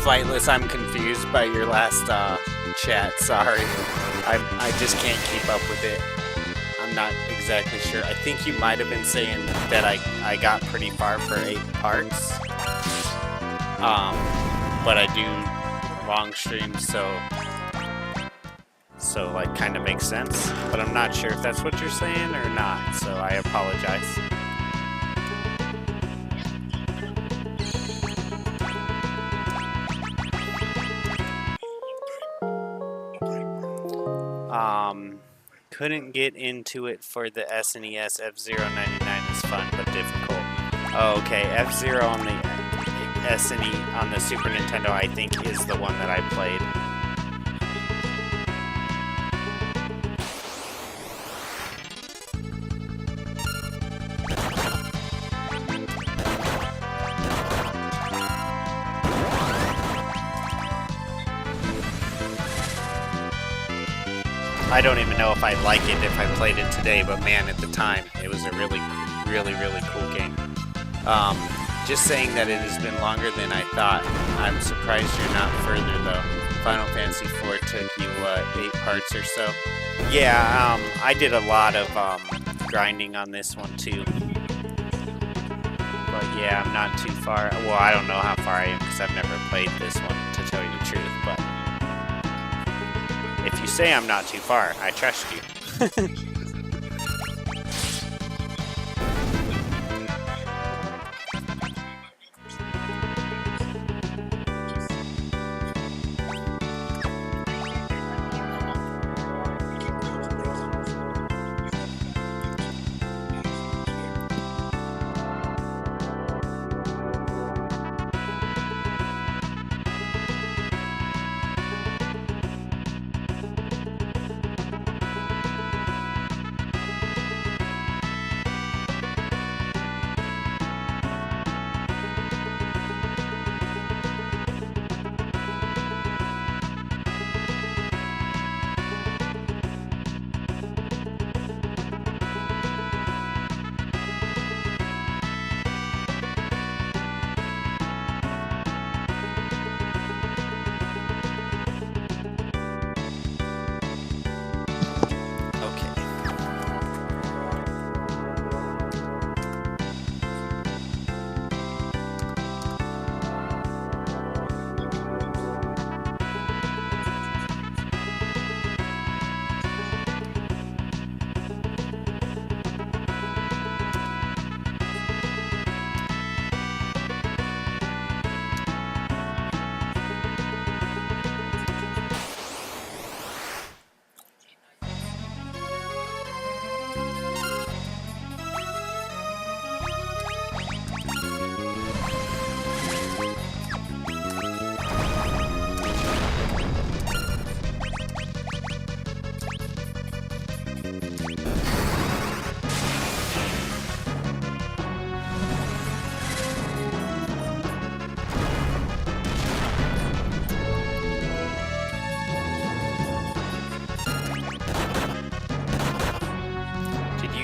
Flightless, I'm confused by your last chat, sorry. I just can't keep up with it. I'm not exactly sure. I think you might have been saying that I got pretty far for 8 parts. But I do long streams, so like kind of makes sense. But I'm not sure if that's what you're saying or not, so I apologize. Couldn't get into it for the SNES. F-Zero 99 is fun but difficult. Oh, okay. F-Zero on the SNE on the Super Nintendo, I think, is the one that I played. I don't even know if I'd like it if I played it today, but man, at the time, it was a really cool game. Just saying that it has been longer than I thought. I'm surprised you're not further, though. Final Fantasy IV took you, what, 8 parts or so? Yeah, I did a lot of grinding on this one, too. But yeah, I'm not too far. Well, I don't know how far I am, because I've never played this one, to tell you the truth, but if you say I'm not too far, I trust you.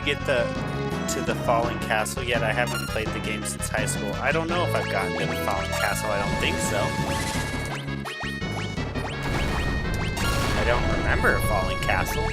get to the Falling Castle yet? I haven't played the game since high school. I don't know if I've gotten to the Falling Castle. I don't think so. I don't remember a Falling Castle.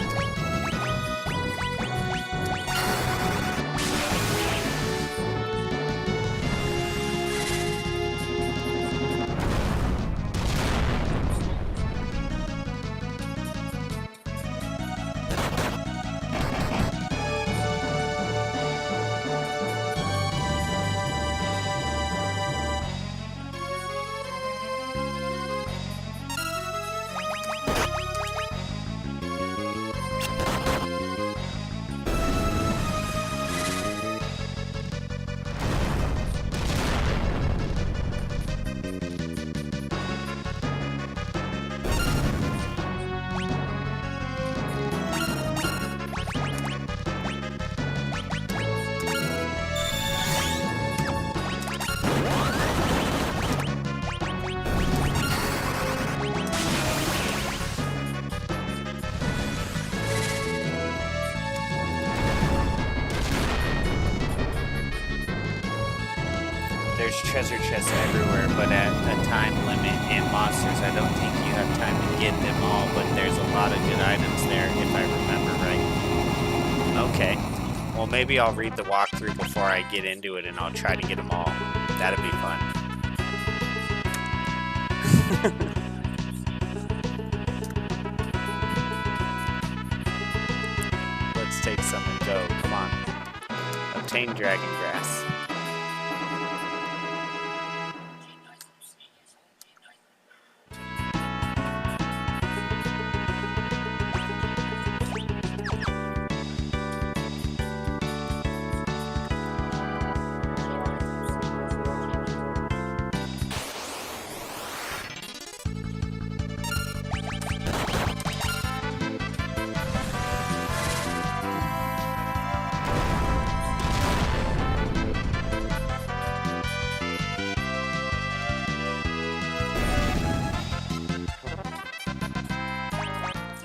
There's treasure chests everywhere, but at a time limit and monsters, I don't think you have time to get them all, but there's a lot of good items there, if I remember right. Okay. Well, maybe I'll read the walkthrough before I get into it, and I'll try to get them all. That'd be fun. Let's take some and go. Come on. Obtain dragon grass.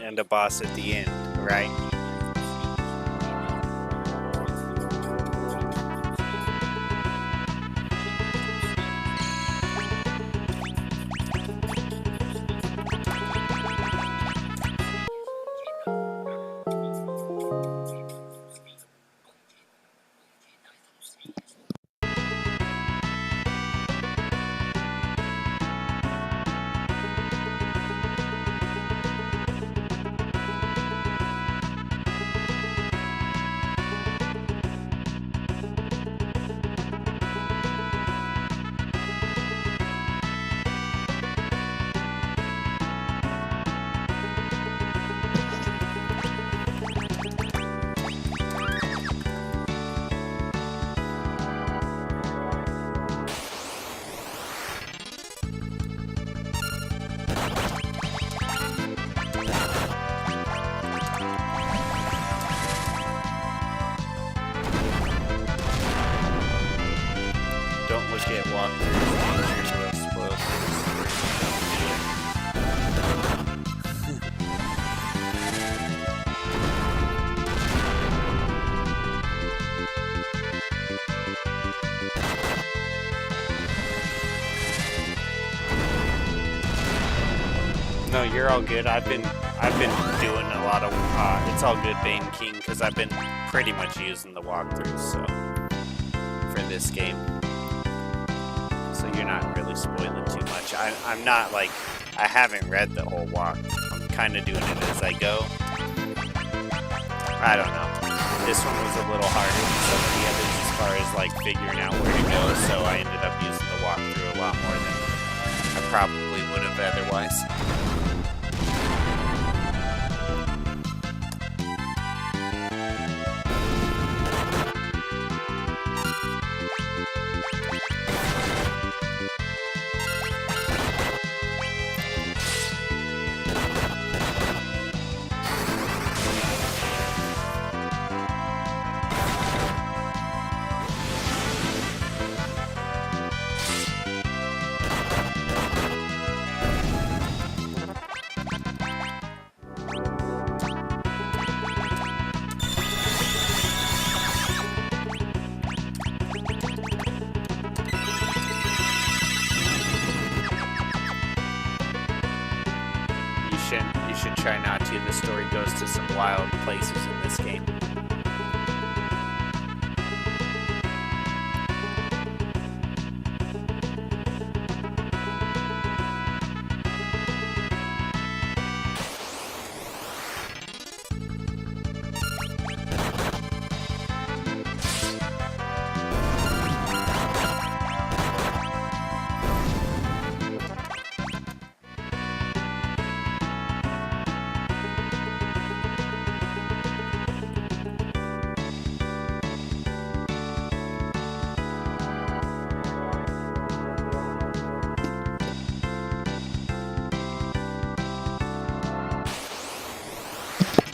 And a boss at the end, right? Don't look at walkthroughs to explode No, you're all good. I've been doing a lot of it's all good, Bane King, because I've been pretty much using the walkthroughs so for this game. So you're not really spoiling too much. I'm not like, I haven't read the whole walk. I'm kind of doing it as I go. I don't know. This one was a little harder than some of the others as far as like figuring out where to go, so I ended up using the walkthrough a lot more than I probably would have otherwise. You should try not to. The story goes to some wild places in this game.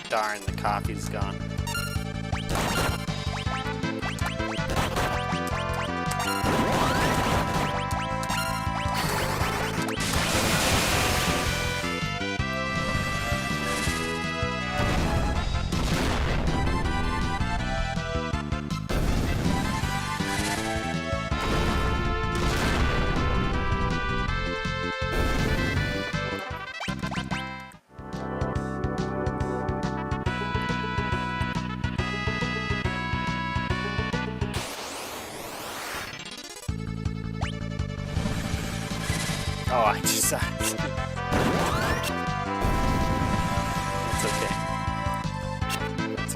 Darn, the coffee's gone. Oh, I just... It's okay. It's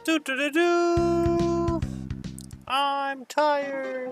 Do-do-do-do! I'm tired.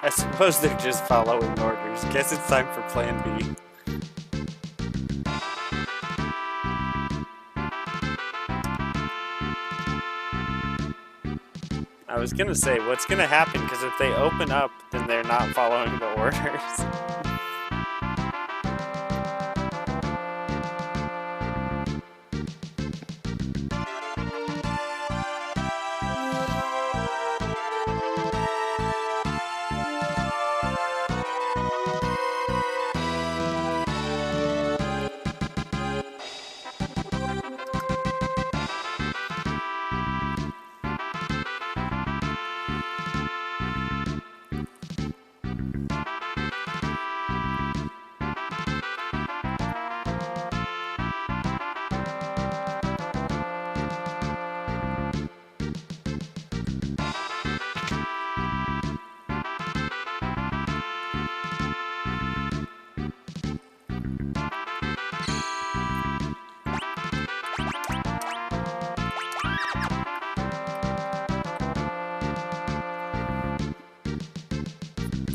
I suppose they're just following orders. Guess it's time for Plan B. I was gonna say, what's gonna happen? Because if they open up, then they're not following the orders.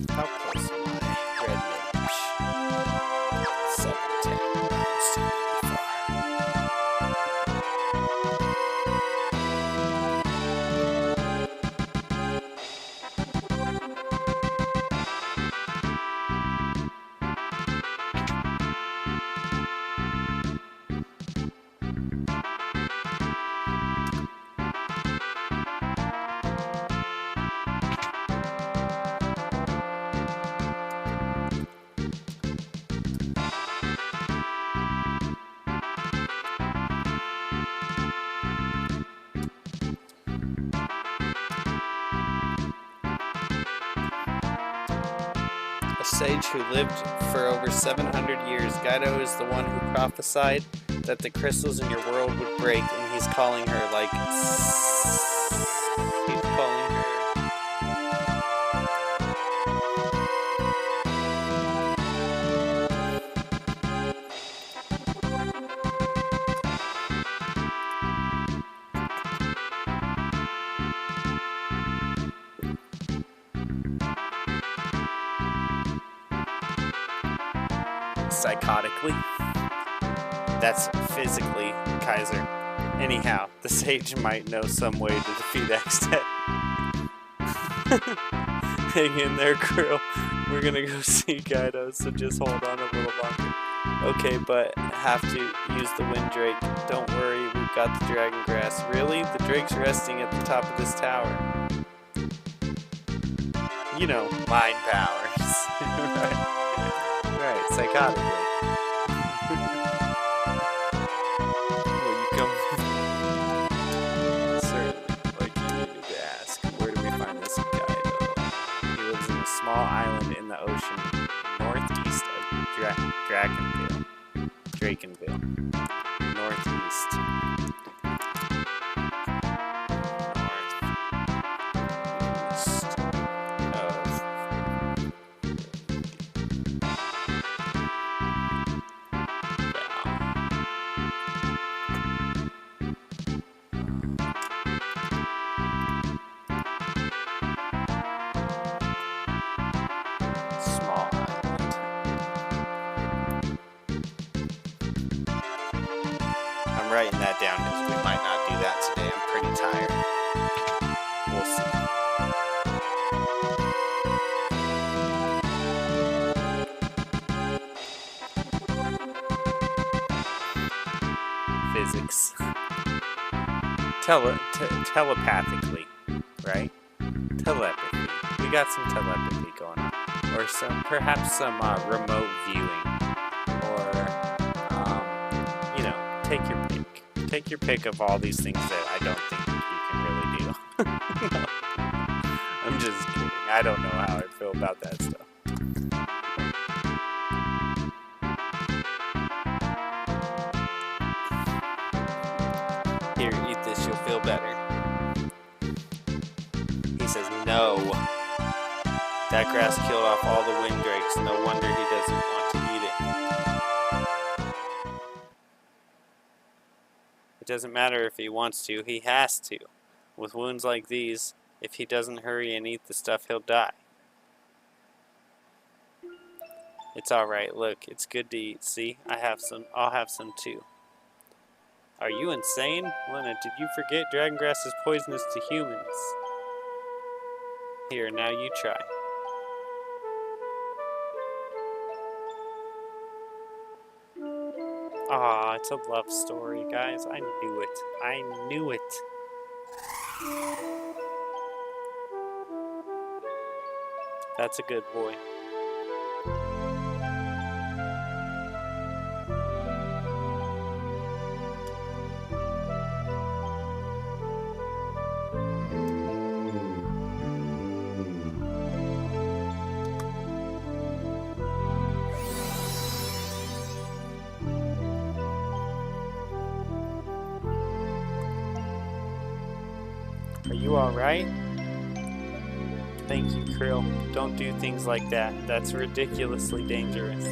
How close am I? Red Mage. 710. Still really A sage who lived for over 700 years. Guido is the one who prophesied that the crystals in your world would break, and he's calling her like... He's calling her... psychotically. That's physically Kaiser. Anyhow, the sage might know some way to defeat Extet. Hang in there, crew. We're gonna go see Guido, so just hold on a little longer. Okay, but have to use the Wind Drake. Don't worry, we've got the Dragon Grass. Really? The Drake's resting at the top of this tower. You know, mind powers. Right, psychotically. Will you come with me? Certainly, like you needed to ask. Where do we find this Guido? He lives in a small island in the ocean, northeast of Drakenville. Northeast. I'm writing that down because we might not do that today. I'm pretty tired. We'll see. Physics. Telepathically, right? Telepathy. We got some telepathy going on. Or perhaps some remote viewing. Or, you know, take your pick. Take your pick of all these things that I don't think you can really do. No. I'm just kidding. I don't know how I feel about that stuff. Here, eat this. You'll feel better. He says, no. That grass killed off all the wind drakes. No wonder he doesn't want to eat it. It doesn't matter if he wants to, he has to. With wounds like these, if he doesn't hurry and eat the stuff, he'll die. It's alright. Look, it's good to eat. See? I have some. I'll have some too. Are you insane? Lena, did you forget dragon grass is poisonous to humans? Here, now you try. Aw, it's a love story, guys. I knew it. I knew it. That's a good boy. Are you alright? Thank you, Krill. Don't do things like that. That's ridiculously dangerous.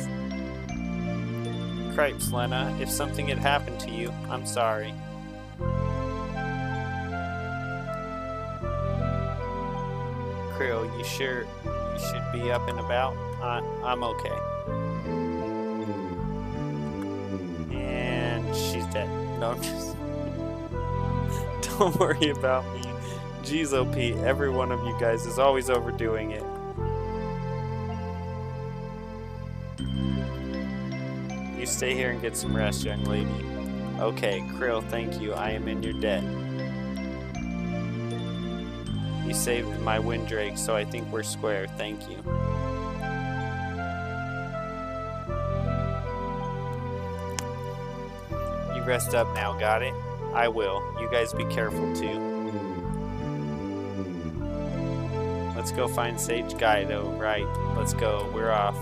Cripes, Lena. If something had happened to you, I'm sorry. Krill, you sure you should be up and about? I'm okay. And she's dead. No, I'm just... Don't worry about me. Jeez, OP, every one of you guys is always overdoing it. You stay here and get some rest, young lady. Okay, Krill, thank you. I am in your debt. You saved my Windrake, so I think we're square. Thank you. You rest up now, got it? I will. You guys be careful, too. Let's go find Sage Guido, right? Let's go. We're off.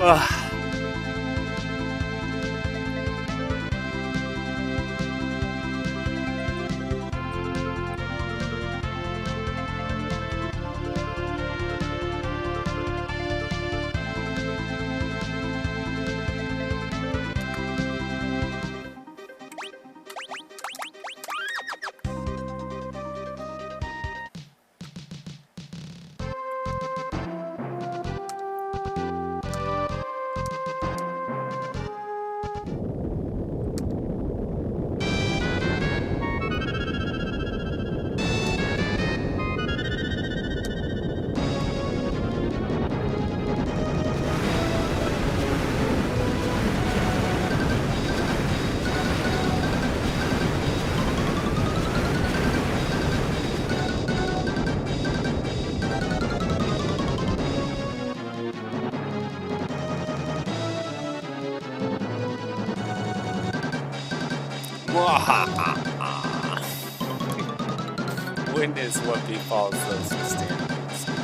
Ugh. Win is what befalls those who stand against me.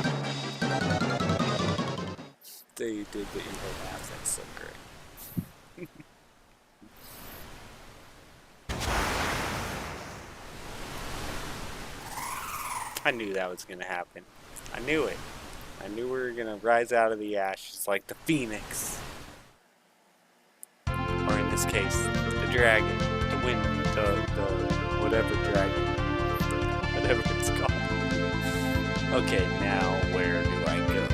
They did the evil math, that's so great. I knew that was gonna happen. I knew it. I knew we were gonna rise out of the ashes like the phoenix. Or in this case, the dragon, the wind, the whatever dragon. Whatever it's called. Okay, now where do I go?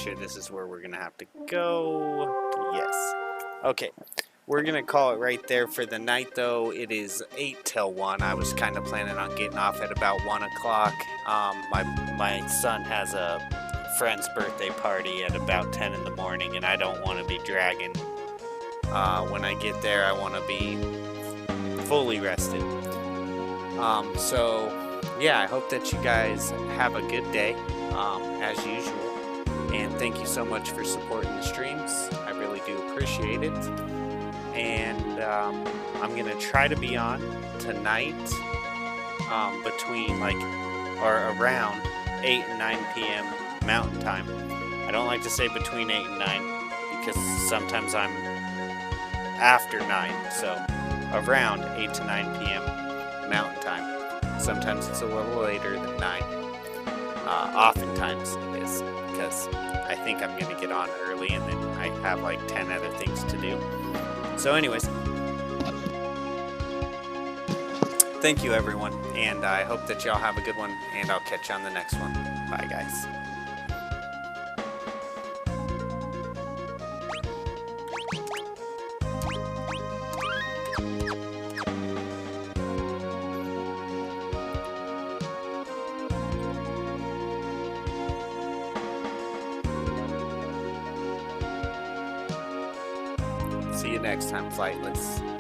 sure this is where we're gonna have to go. Yes. Okay. We're gonna call it right there for the night, though. It is 8 till 1. I was kind of planning on getting off at about 1 o'clock. My son has a friend's birthday party at about 10 in the morning, and I don't want to be dragging. When I get there, I want to be fully rested. So yeah, I hope that you guys have a good day, as usual. And thank you so much for supporting the streams. I really do appreciate it. And I'm going to try to be on tonight between around 8 and 9 p.m. Mountain Time. I don't like to say between 8 and 9 because sometimes I'm after 9. So around 8 to 9 p.m. Mountain Time. Sometimes it's a little later than 9. Oftentimes it is, because I think I'm going to get on early and then I have like 10 other things to do. So anyways, thank you everyone, and I hope that y'all have a good one, and I'll catch you on the next one. Bye guys. See you next time, Flightless.